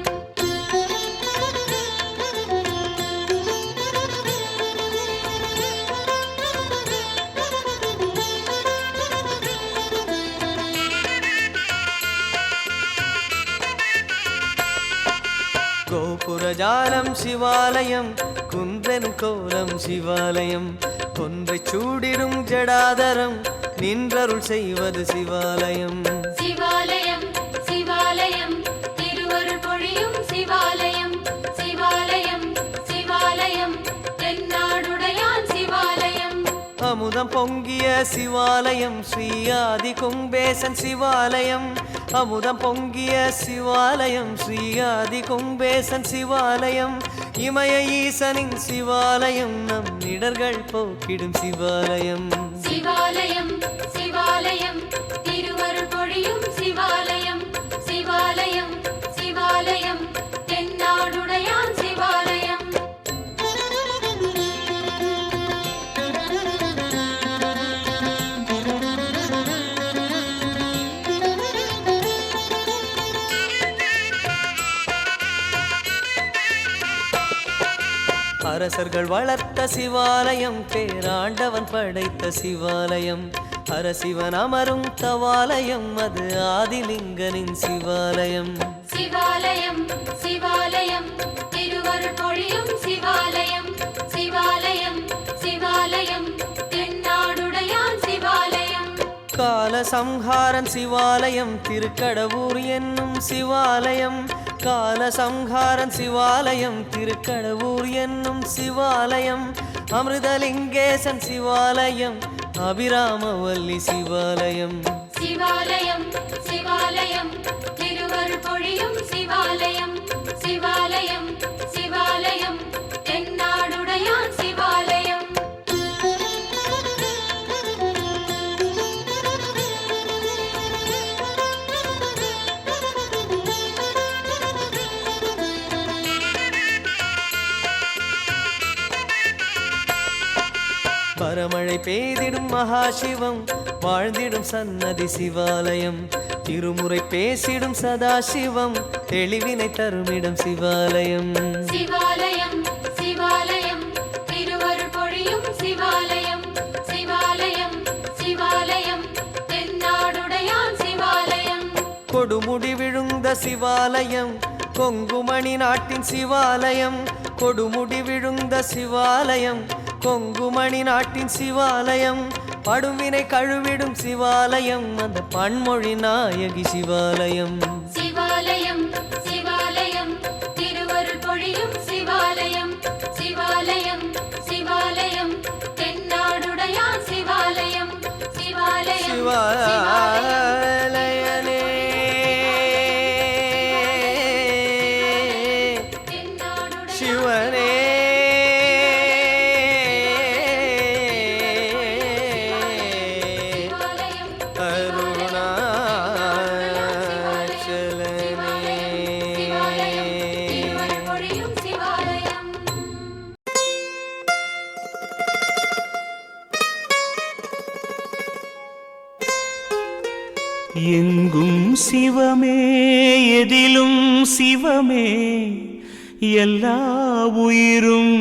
கோபுரஜாலம் சிவாலயம் குன்றன் கோலம் சிவாலயம் கொன்றை சூடிடும் ஜடாதரம் நின்றருள் செய்வது சிவாலயம் சிவாலயம் சிவாலயம் திருவருள் பொழியும் சிவாலயம் சிவாலயம் சிவாலயம் தென்னாடுடையான் சிவாலயம் அமுதம் பொங்கிய சிவாலயம் ஸ்ரீ ஆதி கும்பேசன் சிவாலயம் அமுதம் பொங்கிய சிவாலயம் ஸ்ரீ ஆதி கும்பேசன் சிவாலயம் இமய ஈசனின் சிவாலயம் நம் இடர்கள் போக்கிடும் சிவாலயம் சிவாலயம் சிவாலயம் திருவருள் பொழியும் சிவாலயம் சிவாலயம் சிவாலயம் தென்னாடுடையான் சிவாலயம் அரசர்கள் வளர்த்த சிவாலயம் பேராண்டவன் படைத்த சிவாலயம் அரசிவன் அமரும் தவாலயம் அது ஆதிலிங்கனின் சிவாலயம் சிவாலயம் சிவாலயம் திருவருள் பொழியும் சிவாலயம் சிவாலயம் சிவாலயம் தென்னாடுடையான் சிவாலயம் கால சம்ஹாரன் சிவாலயம் திருக்கடவூர் என்னும் சிவாலயம் கால சம்ஹாரன் சிவாலயம் திருக்கடவூர் என்னும் சிவாலயம் அமிர்தலிங்கேசன் சிவாலயம் அபிராமவல்லி சிவாலயம் சிவாலயம் சிவாலயம் திருவருள் பொழியும் சிவாலயம் சிவாலயம் சிவாலயம் தென்னாடுடையான் சிவாலயம் பரமழை பெய்திடும் மகாசிவம் வாழ்ந்திடும் சன்னதி சிவாலயம் திருமுறை பேசிடும் சதாசிவம் தெளிவினை தருமிடம் சிவாலயம் சிவாலயம் சிவாலயம் திருவருள் பொழியும் சிவாலயம் சிவாலயம் சிவாலயம் தென்னாடுடையான் சிவாலயம் கொடுமுடி விழுந்த சிவாலயம் கொங்குமணி நாட்டின் சிவாலயம் கொடுமுடி விழுந்த சிவாலயம் கொங்குமணி நாட்டின் சிவாலயம் படுவினை கழுவிடும் சிவாலயம் அந்த பன்மொழி நாயகி சிவாலயம் சிவாலயம் சிவாலயம் திருவருள் பொழியும் சிவாலயம் சிவாலயம் சிவாலயம் தென்னாடுடையான் சிவாலயம் சிவாலயம் சிவாலயனே சிவனே எங்கும் சிவமே எதிலும் சிவமே எல்லா உயிரும்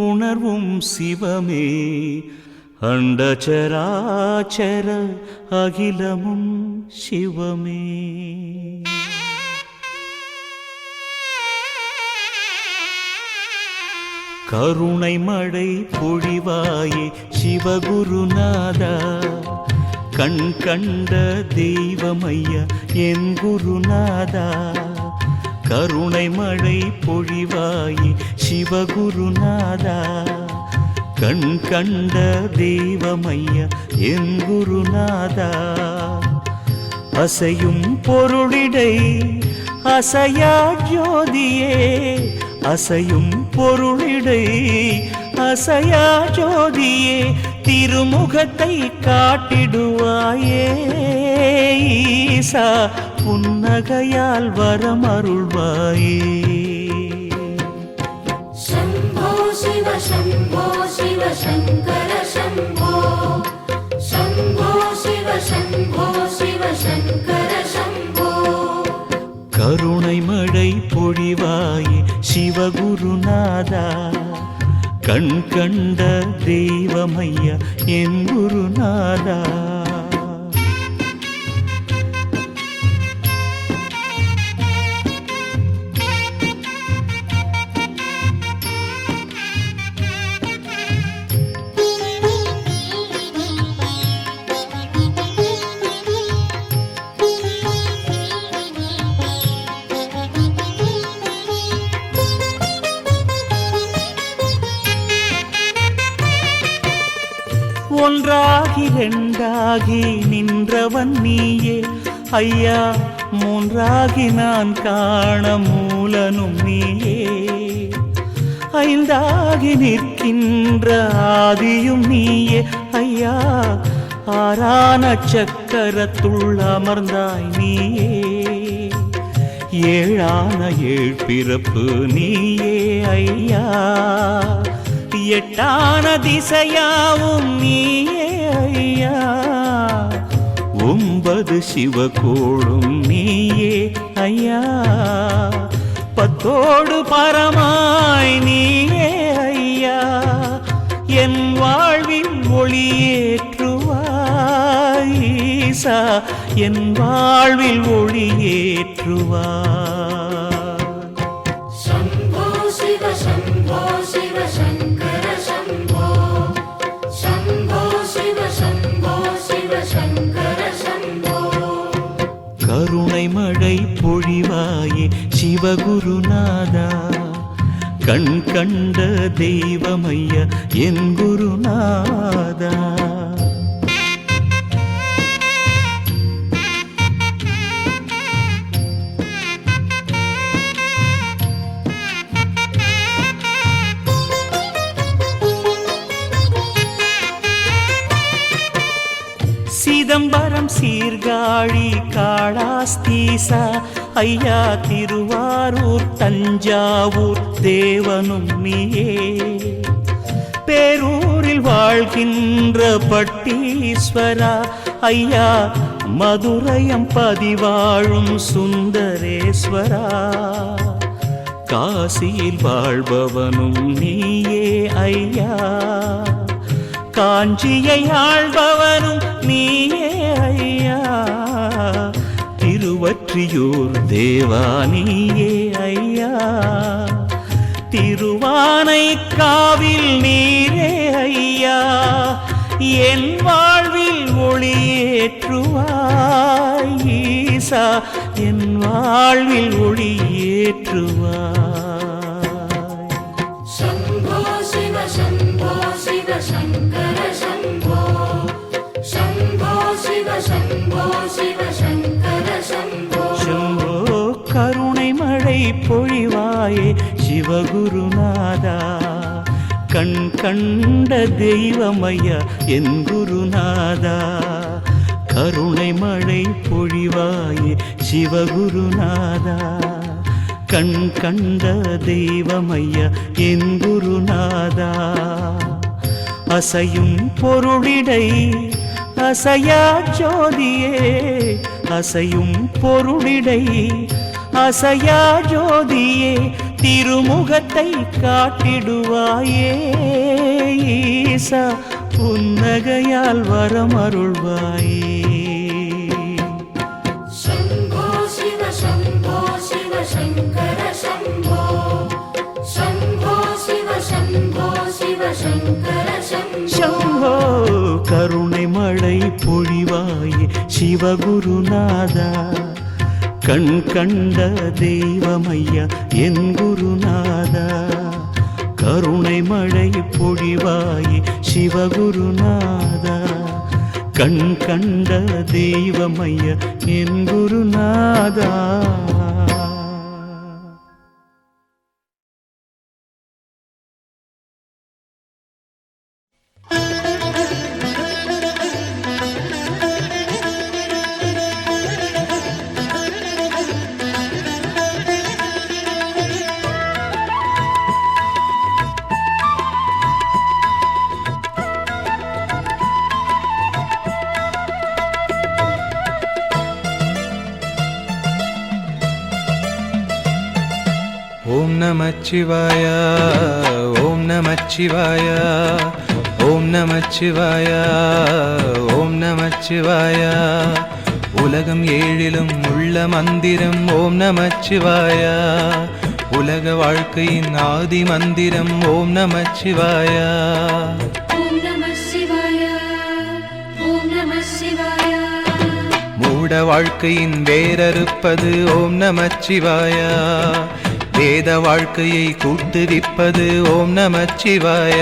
உணர்வும் சிவமே அண்டச்சராச்சர அகிலமும் சிவமே கருணை மழை பொழிவாயே சிவகுருநாதா கண் கண்ட தெய்வமையா என் குருநாதா கருணை மழை பொழிவாயே சிவகுருநாதா கண் கண்ட தெய்வமையா என் குருநாதா அசையும் பொருளிடை அசையா ஜோதியே அசையும் பொருளிடை அசையா ஜோதியே திருமுகத்தை காட்டிடுவாயே ஈசா புன்னகையால் வரமருள்வாயே शम्भो शिव शङ्कर शम्भो शम्भो शिव शङ्कर शम्भो கருணை மழை பொழிவாயே சிவகுருநாதா கண் கண்ட தெய்வமையா என் குருநாதா ஒன்றாகி இரண்டாகி நின்றவன் நீயே ஐயா மூன்றாகி நான் காண மூலனும் நீயே ஐந்தாகி நிற்கின்ற ஆதியும் நீயே ஐயா ஆறான சக்கரத்துள் அமர்ந்தாய் நீயே ஏழான ஏழ் பிறப்பு நீயே ஐயா எட்டான திசையாவும் நீயே ஐயா ஒன்பது சிவகோளும் நீயே ஐயா பத்தோடு பரமாய் நீயே ஐயா என் வாழ்வில் ஒளியேற்றுவாய் ஈசா என் வாழ்வில் ஒளியேற்றுவாய் शम्भो शिव शङ्कर शम्भो शम्भो शिव शङ्कर शम्भो கருணை மழை பொழிவாயே சிவகுருநாதா கண் கண்ட தெய்வமையா என் குருநாதா சிதம்பரம் சீர்காழி காளாஸ்தீசா ஐயா திருவாரூர் தஞ்சாவூர் தேவனும் நீயே பேரூரில் வாழ்கின்ற பட்டீஸ்வரா ஐயா, மதுரையம் பதிவாழும் சுந்தரேஸ்வரா, காசியில் வாழ்பவனும் நீயே ஐயா, காஞ்சியை ஆள்பவனும் நீயே ஐயா, திருவற்றியூர் தேவா நீயே ஐயா, திருவானைக்காவில் நீரே ஐயா, என் வாழ்வில் ஒளியேற்றுவாய் ஈசா, என் வாழ்வில் ஒளியேற்றுவாய். शम्भो शिव शम्भो शिव शङ्कर शम्भो शम्भो शिव शम्भो शिव शङ्कर शम्भो शम्भो கருணை மழை பொழிவாயே சிவகுருநாதா, கண் கண்ட தெய்வமையா என் குருநாதா, கருணை மழை பொழிவாயே சிவகுருநாதா, கண் கண்ட தெய்வமையா என் குருநாதா, அசையும் பொருளிடை அசையா ஜோதியே, அசையும் பொருளிடை அசையா ஜோதியே, திருமுகத்தை காட்டிடுவாயே ஈசா, புன்னகையால் வரமருள்வாயே. शम्भो शिव शम्भो शिव शङ्कर शम्भो शम्भो शिव शम्भो शिव शङ्कर शम्भो शम्भो கருணை மழை பொழிவாயே சிவகுருநாதா, கண் கண்ட தெய்வமையா என் குருநாதா, கருணை மழை பொழிவாயே சிவகுருநாதா, கண் கண்ட தெய்வமையா என் குருநாதா. ஓம் நமச்சிவாய ஓம் நமச்சிவாய ஓம் நமச்சிவாய ஓம் நமச்சிவாய, உலகம் ஏழிலும் உள்ள மந்திரம் ஓம் நமச்சிவாய, உலக வாழ்க்கையின் ஆதி மந்திரம் ஓம் நமச்சிவாய. ॐ नमः शिवाय ॐ नमः शिवाय மூட வாழ்க்கையின் வேரறுப்பது ஓம் நமச்சிவாய, வேத வாழ்க்கையை கூட்டுவிப்பது ஓம் நமச்சிவாய.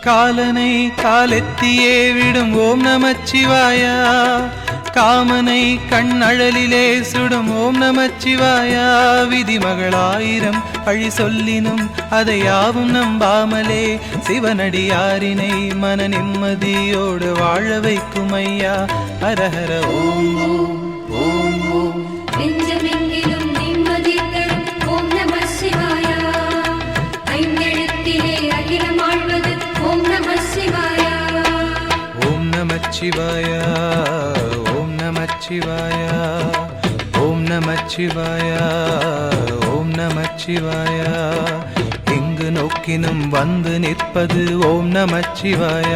காலனை காலெத்தியே விடும் ஓம் நமச்சிவாய, காமனை கண்ணழலிலே சுடும் ஓம் நமச்சிவாய, விதிமகளாயிரம் பழி சொல்லினும் அதை யாவும் நம்பாமலே சிவனடியாரினை மன நிம்மதியோடு வாழ வைக்கும் ஐயா. ஹரஹர ஓம் ஓம் ஓம் ஓம். நெஞ்சமெங்கிலும் நிம்மதி தரும் ஓம் நமः சிவாய, ஐந்தெழுத்திலே அகிலம் ஆழ்வது ஓம் நமः சிவாய. ஓம் நமச்சிவாய ஓம் நமச்சிவாய ஓம் நமச்சிவாய ஓம் நமச்சிவாய, எங்கு நோக்கினும் வந்து நிற்பது ஓம் நமச்சிவாய,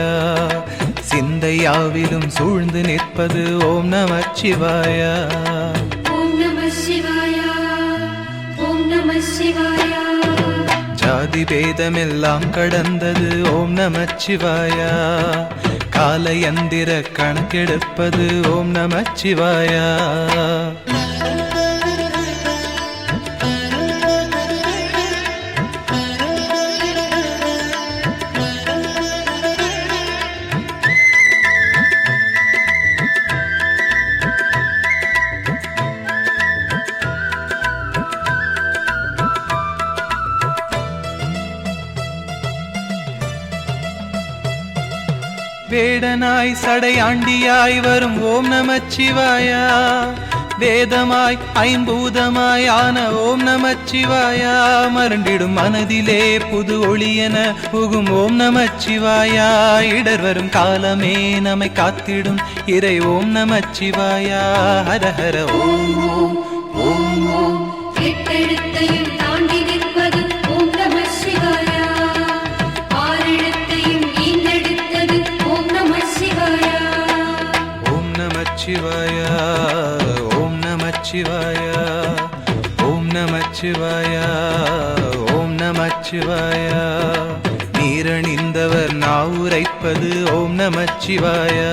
சிந்தையாவிலும் சூழ்ந்து நிற்பது ஓம் நமச்சிவாய. ஓம் நமः சிவாய ஓம் நமः சிவாய. ஜாதி பேதமெல்லாம் கடந்தது ஓம் நமச்சிவாய, காலயந்திர கணக்கெடுப்பது ஓம் நமச்சிவாய. வேடனாய் சடையாண்டியாய் வரும் ஓம் நமச்சிவாயா, வேதமாய் ஐம்பூதமாய் ஆன ஓம் நமச்சிவாயா, மருண்டிடும் மனதிலே புது ஒளியென புகும் ஓம் நமச்சிவாயா, இடர் வரும் காலமே நம்மை காத்திடும் இறை ஓம் நமச்சிவாயா. ஹர ஹர ஓம் ஓம் ஓம் ஓம். எட்டெழுத்தையும் தாண்டி நிற்பது ஓம் நம சிவாயா, ஆறெழுத்தையும் ஈன்றெடுத்தது ஓம் நம சிவாயா. ஓம் நமச்சிவாயா, ஓம் நமச்சிவாயா, ஓம் நமச்சிவாயா, ஓம் நமச்சிவாயா. நீரணிந்தவர் நாவுரைப்பது ஓம் நமச்சிவாயா,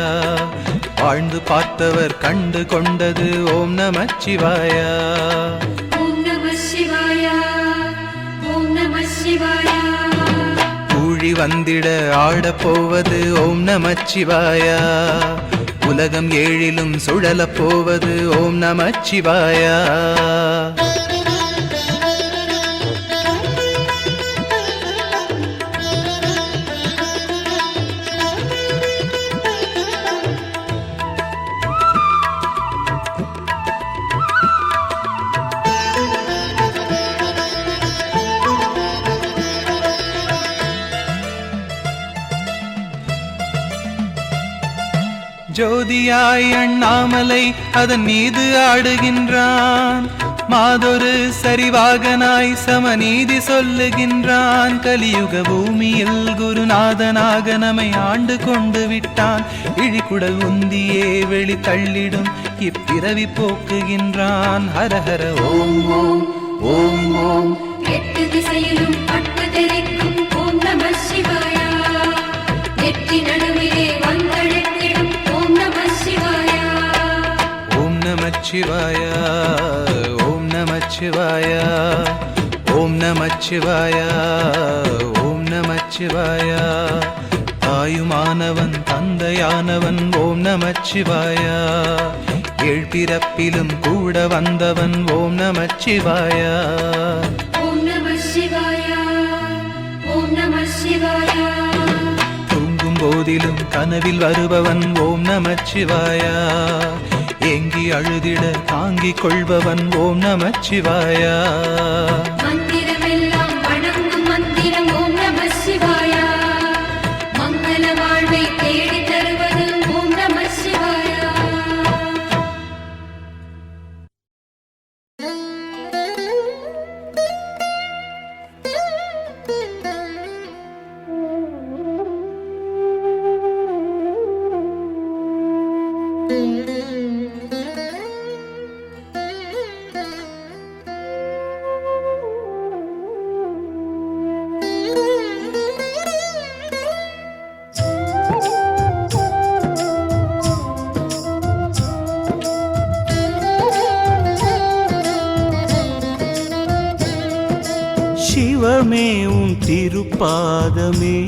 வாழ்ந்து பார்த்தவர் கண்டு கொண்டது ஓம் நமச்சிவாயா. ஓம் நம சிவாயா, ஓம் நம சிவாயா. கூழி வந்திட ஆடப் போவது ஓம் நமச்சிவாயா, உலகம் ஏழிலும் சுழலப் போவது ஓம் நமச்சிவாயா. ஜோதியாய் அண்ணாமலை அதன் மீது ஆடுகின்றான், மாதொரு சரிவாகனாய் சமநீதி சொல்லுகின்றான், கலியுக பூமியில் குருநாதனாக நம்மை ஆண்டு கொண்டு விட்டான், இழிகுடல் உந்தியே வெளி தள்ளிடும் இப்பிறவி போக்குகின்றான். ஹர ஹர ஓம் ஓம் ஓம் ஓம். எட்டு திசையிலும் பட்டு தெரிக்கும் ஓம் நம சிவாயா, நெற்றி நடுவிலே வந்தழைத்திடும் ஓம் நம சிவாயா. ஓம் நமச்சிவாயா, ஓம் நமச்சிவாயா, ஓம் நமச்சிவாயா, ஓம் நமச்சிவாயா. தாயுமானவன் தந்தையானவன் ஓம் நமச்சிவாயா, ஏழ்பிறப்பிலும் கூட வந்தவன் ஓம் நமச்சிவாயா. ஓம் நம சிவாயா, ஓம் நம சிவாயா. தூங்கும் போதிலும் கனவில் வருபவன் ஓம் நமச்சிவாயா, ஏங்கி அழுதிட தாங்கிக் கொள்பவன் ஓம் நமச்சிவாயா. மந்திரமெல்லாம் வணங்கும் மந்திரம் ஓம் நம சிவாயா, மங்கள வாழ்வை தேடி தருவது ஓம் நம சிவாயா. சிவமே உன் திருப்பாதமே,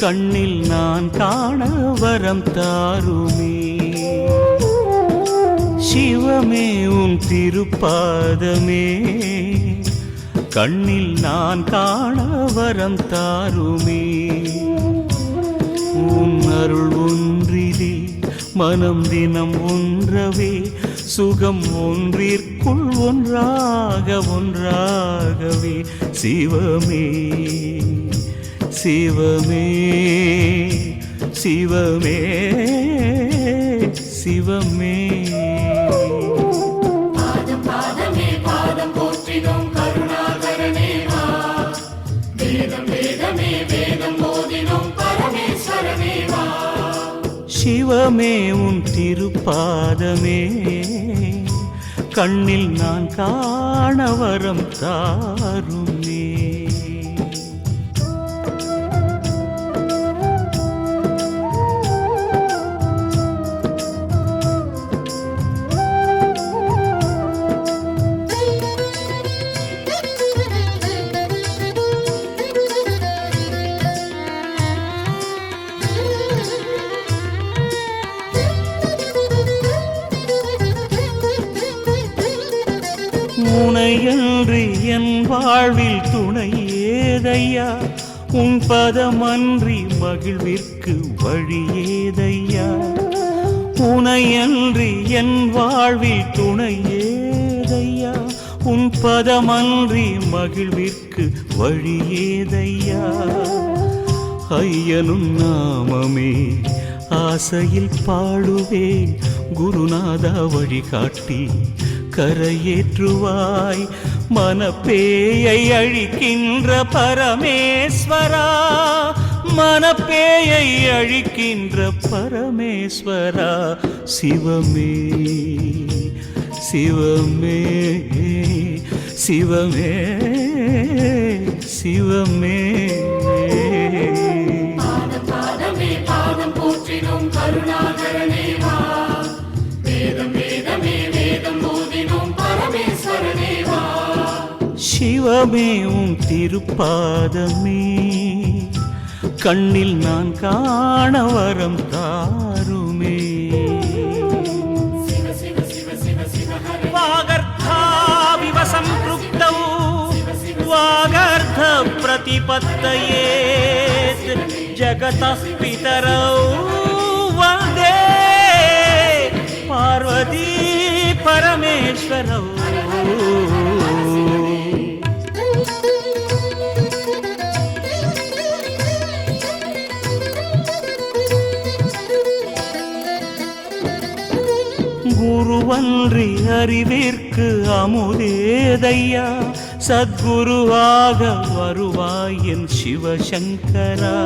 கண்ணில் நான் காண வரம் தாருமே. சிவமே உன் திருப்பாதமே, கண்ணில் நான் காண வரம் தாருமே. உன் அருள் ஒன்றிலே மனம் தினம் ஒன்றவே, சுகம் ஒன்றிற்குள் ஒன்றாக ஒன்றாகவே. சிவமே சிவமே சிவமே சிவமே. பாதம் பாதமே பாதம் போற்றினோம் கருணாகரனே வா, வேதம் வேதமே வேதம் போதினோம் பரமேஸ்வரனே வா. சிவமே உன் திருப்பாதமே, கண்ணில் நான் காண வரம் தாருமே. உனையன்று என் வாழ்வில் துணை ஏதையா, உன் பதமன்றி மகிழ்விற்கு வழியேதையா உனையன்றி என் வாழ்வில் துணையேதையா உன் பதமன்றி மகிழ்விற்கு வழியேதையா ஐயனும் நாமமே ஆசையில் பாடுவேன் குருநாதா வழிகாட்டி கரையேற்றுவாய் மனப்பேயை அழிக்கின்ற பரமேஸ்வரா மனப்பேயை அழிக்கின்ற பரமேஸ்வரா சிவமே சிவமே சிவமே சிவமே பாதமே பாதம் போற்றினோம் கருணாகரனே வா வேதம் வேதமே வேதம் போதினோம் பரமேஸ்வரனே வா சிவமே உன் திருப்பாதமே கண்ணில் நான் காண வரம் தாருமே வாகர்த்தாவிவ சம்ப்ருக்தௌ வாகர்த்த பிரதிபத்தயே ஜகதः பிதரௌ வந்தே பார்வதி பரமேஸ்வரௌ குருவன்றி அறிவிற்கு அமுதேதையா சத்குருவாக வருவாய் என் சிவசங்கரா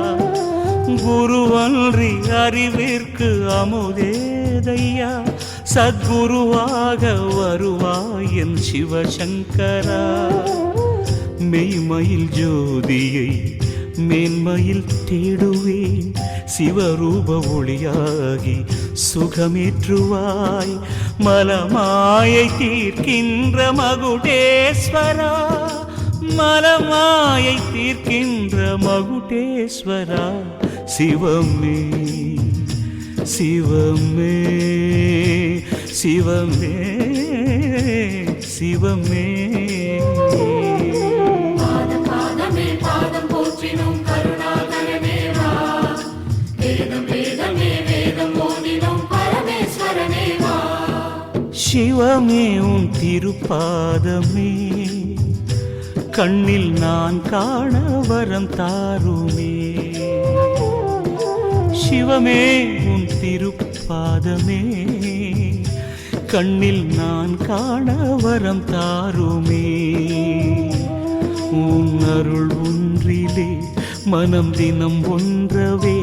குருவன்றி அறிவிற்கு அமுதேதையா சத்குருவாக வருவாய் என் சிவசங்கரா மெய்மயில் ஜோதியை மேன்மையில் தேடுவேன் சிவரூப ஒளியாகி சுகமேற்றுவாய் மலமாயை தீர்க்கின்ற மகுடேஸ்வரா மலமாயை தீர்க்கின்ற மகுடேஸ்வரா சிவமே சிவமே சிவமே சிவமே பாதமே பாதம் போற்றினோம் கருணாகரனே வா வேதம் வேதமே வேதம் போதினோம் பரமேஸ்வரனே வா சிவமே உன் திருப்பாதமே கண்ணில் நான் காண வரம் தாருமே சிவமே உன் திருப்பாதமே கண்ணில் நான் காண வரம் தாருமே உன் அருள் ஒன்றிலே மனம் தினம் ஒன்றவே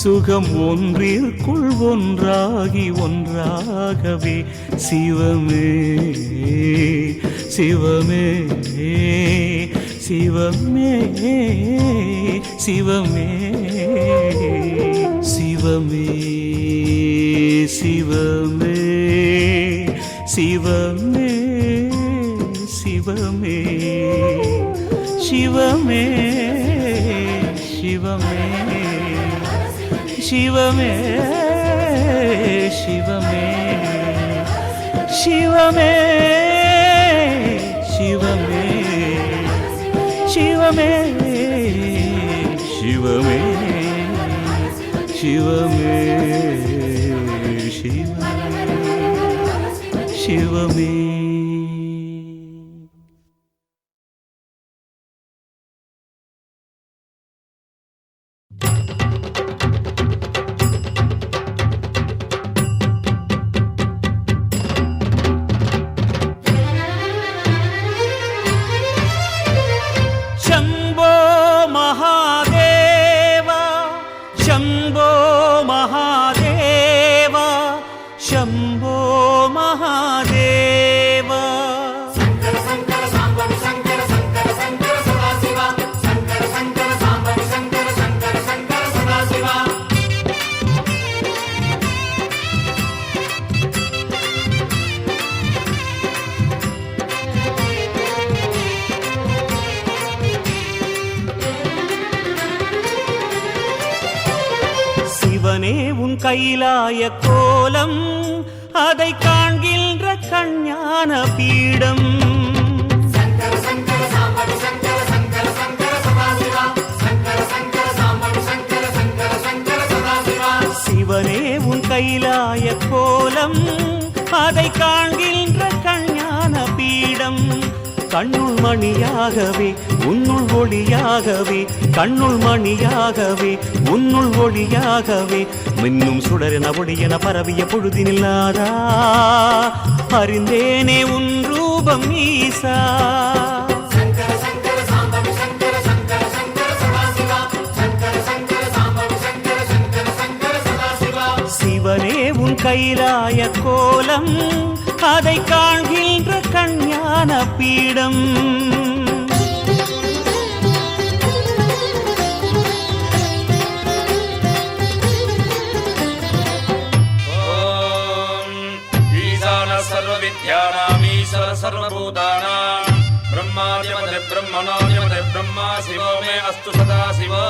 சுகம் ஒன்றிற்குள் ஒன்றாகி ஒன்றாகவே சிவமே சிவமே சிவமே சிவமே சிவமே சிவமே சிவமே சிவமே சிவமே சிவமே சிவமே சிவமே சிவமே சிவமே சிவமே சிவமே சிவமே சிவமே शम्भो महादेव शम्भो महादेव शम्भो महादेव शङ्कर शङ्कर साम्बं शङ्कर शङ्कर शङ्कर सदाशिव शङ्कर शङ्कर साम्बं शङ्कर शङ्कर शङ्कर सदाशिव சிவனே உன் கைலாய கோலம் அதை காண்கின்ற கஞ்ஞான பீடம் शङ्कर शङ्कर साम्बं शङ्कर शङ्कर शङ्कर सदाशिव शङ्कर கைலாய கோலம் அதை காண்கின்ற கஞான பீடம் கண்ணுள் மணியாகவே உன்னுள் ஒளியாகவே கண்ணுள் மணியாகவே உன்னுள் ஒளியாகவே மின்னும் சுடரென ஒளியென பரவிய பொழுதினில்லாதா அறிந்தேனே உன் ரூபம் ஈசா சிவனே உன் கைலாய கோலம் அதை காண்கின்ற கஞான பீடம் सर्वविद्यानामीश्वर सर्वभूतानां ब्रह्मादिपदे ब्रह्मणोदिपदे ब्रह्मा शिवो मे अस्तु सदा शिवो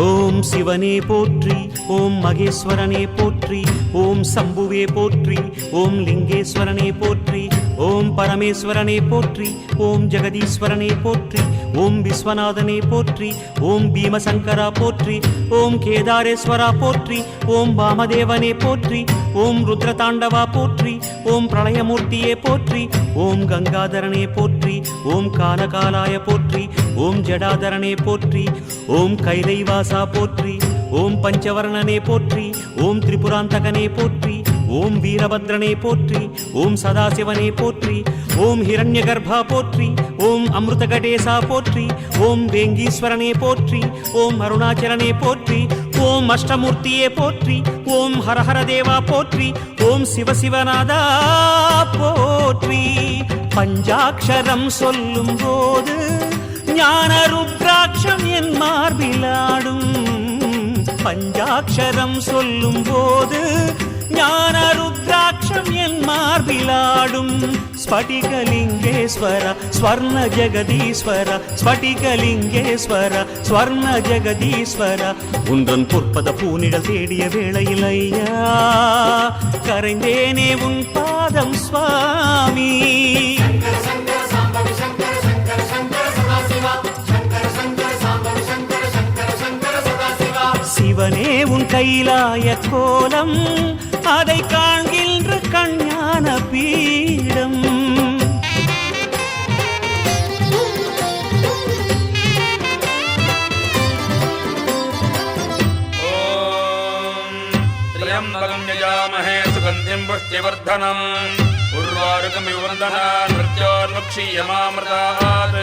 ஓம் சிவனே போற்றி ஓம் மகேஸ்வரனே போற்றி ஓம் சம்புவே போற்றி ஓம் லிங்கேஸ்வரனே போற்றி ஓம் பரமேஸ்வரனே போற்றி ஓம் ஜெகதீஸ்வரனே போற்றி ஓம் விஸ்வநாதனே போற்றி ஓம் பீமசங்கரா போற்றி ஓம் கேதாரேஸ்வரா போற்றி ஓம் வாமதேவனே போற்றி ஓம் ருத்ரதாண்டவா போற்றி ஓம் பிரளயமூர்த்தியே போற்றி ஓம் கங்காதரனே போற்றி ஓம் காலகாலாய போற்றி ஓம் ஜடாதரனே போற்றி ஓம் கைலைவாசா போற்றி ஓம் பஞ்சவர்ணனே போற்றி ஓம் திரிபுராந்தகனே போற்றி ஓம் வீரபத்ரனே போற்றி ஓம் சதாசிவனே போற்றி ஓம் ஹிரண்யகர்பா போற்றி ஓம் அமிர்தகடேசா போற்றி ஓம் வேங்கீஸ்வரனே போற்றி ஓம் அருணாச்சலனே போற்றி ஓம் அஷ்டமூர்த்தியே போற்றி ஓம் ஹரஹர தேவா போற்றி ஓம் சிவசிவநாதா போற்றி பஞ்சாட்சரம் சொல்லும் போது ஞான ருத்ராட்சம் என் மார்பிலாடும் பஞ்சாட்சரம் சொல்லும் போது ஞான ருத்ராட்சம் என் மார்பிலாடும் ஸ்படிகலிங்கேஸ்வர ஸ்வர்ண ஜெகதீஸ்வர ஸ்படிகலிங்கேஸ்வர ஸ்வர்ண ஜெகதீஸ்வர உன்றன் பொற்பத பூனிடல் தேடிய வேளையில் ஐயா கரைந்தேனே உன் பாதம் சுவாமி சிவனே உன் கைலாய கோலம் அதை காண்கின்ற கஞான பீடம் त्र्यम्बकं यजामहे सुगन्धिं पुष्टिवर्धनम् उर्वारुकमिव वन्दनान् मृत्योर्मुक्षीयमामृतात्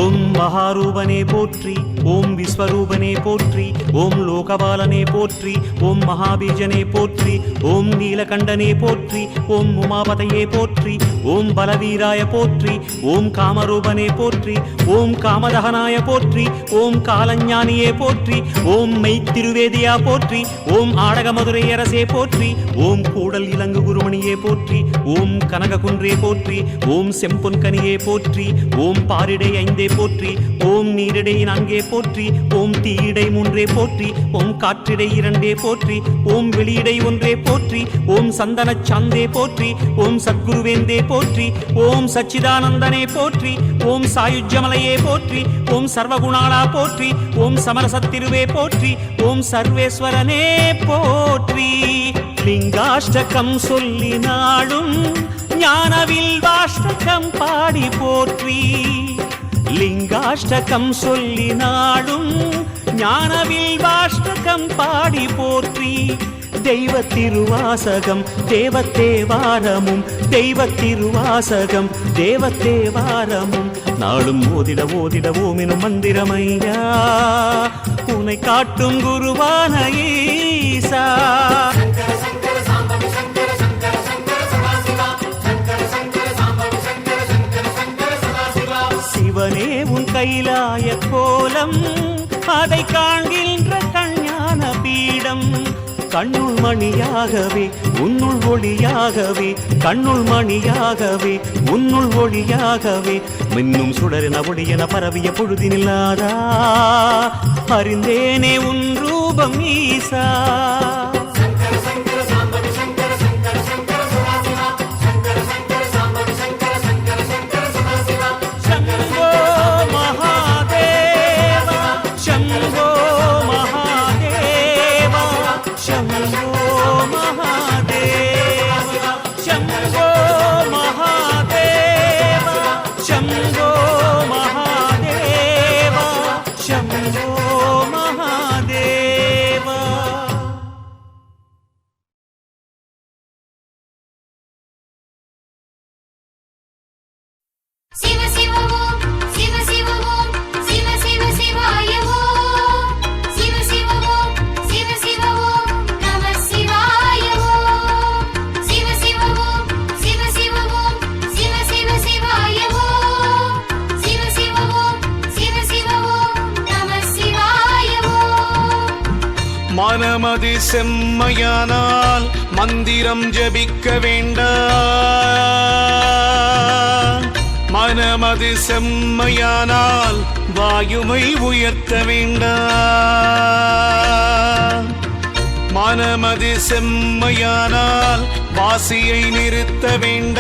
ஓம் மகாரூபனே போற்றி ஓம் விஸ்வரூபனே போற்றி ஓம் லோகபாலனே போற்றி ஓம் மகாபீஜனே போற்றி ஓம் நீலகண்டனே போற்றி ஓம் உமாபதையே போற்றி ஓம் பலவீராய போற்றி ஓம் காமரூபனே போற்றி ஓம் காமதகனாய போற்றி ஓம் காலஞானியே போற்றி ஓம் மெய்த்திருவேதியா போற்றி ஓம் ஆடகமதுரையரசே போற்றி ஓம் கூடல் இலங்கு குருமணியே போற்றி ஓம் கனககுன்றே போற்றி ஓம் செம்பொன்கனியே போற்றி ஓம் பாரிடை ஐந்தே போற்றி ஓம் நீரிடை நான்கே போற்றி ஓம் தீயிடை மூன்றே போற்றி ஓம் காற்றிடை இரண்டே போற்றி ஓம் வெளியிடை ஒன்றே போற்றி ஓம் சந்தன சாந்தே போற்றி ஓம் சத்குருவேந்தே போற்றி ஓம் சச்சிதானந்தனே போற்றி ஓம் சாயுஜ்யமலையே போற்றி ஓம் சர்வகுணாளா போற்றி ஓம் சமரசத்திருவே போற்றி ஓம் சர்வேஸ்வரனே போற்றி லிங்காஷ்டகம் சொல்லி நாடும் ஞானவில் வாஷ்டகம் பாடி போற்றி லிங்காஷ்டகம் சொல்லி நாடும் ஞானவில் வாஷ்டகம் பாடி போற்றி தெய்வ திருவாசகம் தேவத்தேவாரமும் தெய்வ திருவாசகம் தேவத்தேவாரமும் நாளும் ஓதிட ஓதிட ஓமெனும் மந்திரமையா உன்னை காட்டும் குருவான ஈசா சிவனே உன் கைலாய கோலம் அதை காண்கின்ற கஞான பீடம் கண்ணுள் மணியாகவே உன்னுள் ஒளியாகவே கண்ணுள் மணியாகவே உன்னுள் ஒளியாகவே மின்னும் சுடரென ஒளியென பரவிய பொழுதினில்லாதா அறிந்தேனே உன் ரூபம் ஈசா மனமது செம்மையானால் மந்திரம் ஜபிக்க வேண்டாம். மனமது செம்மையானால் வாயுமை உயர்த்த வேண்டாம். மனமது செம்மையானால் வாசியை நிறுத்த வேண்டாம்.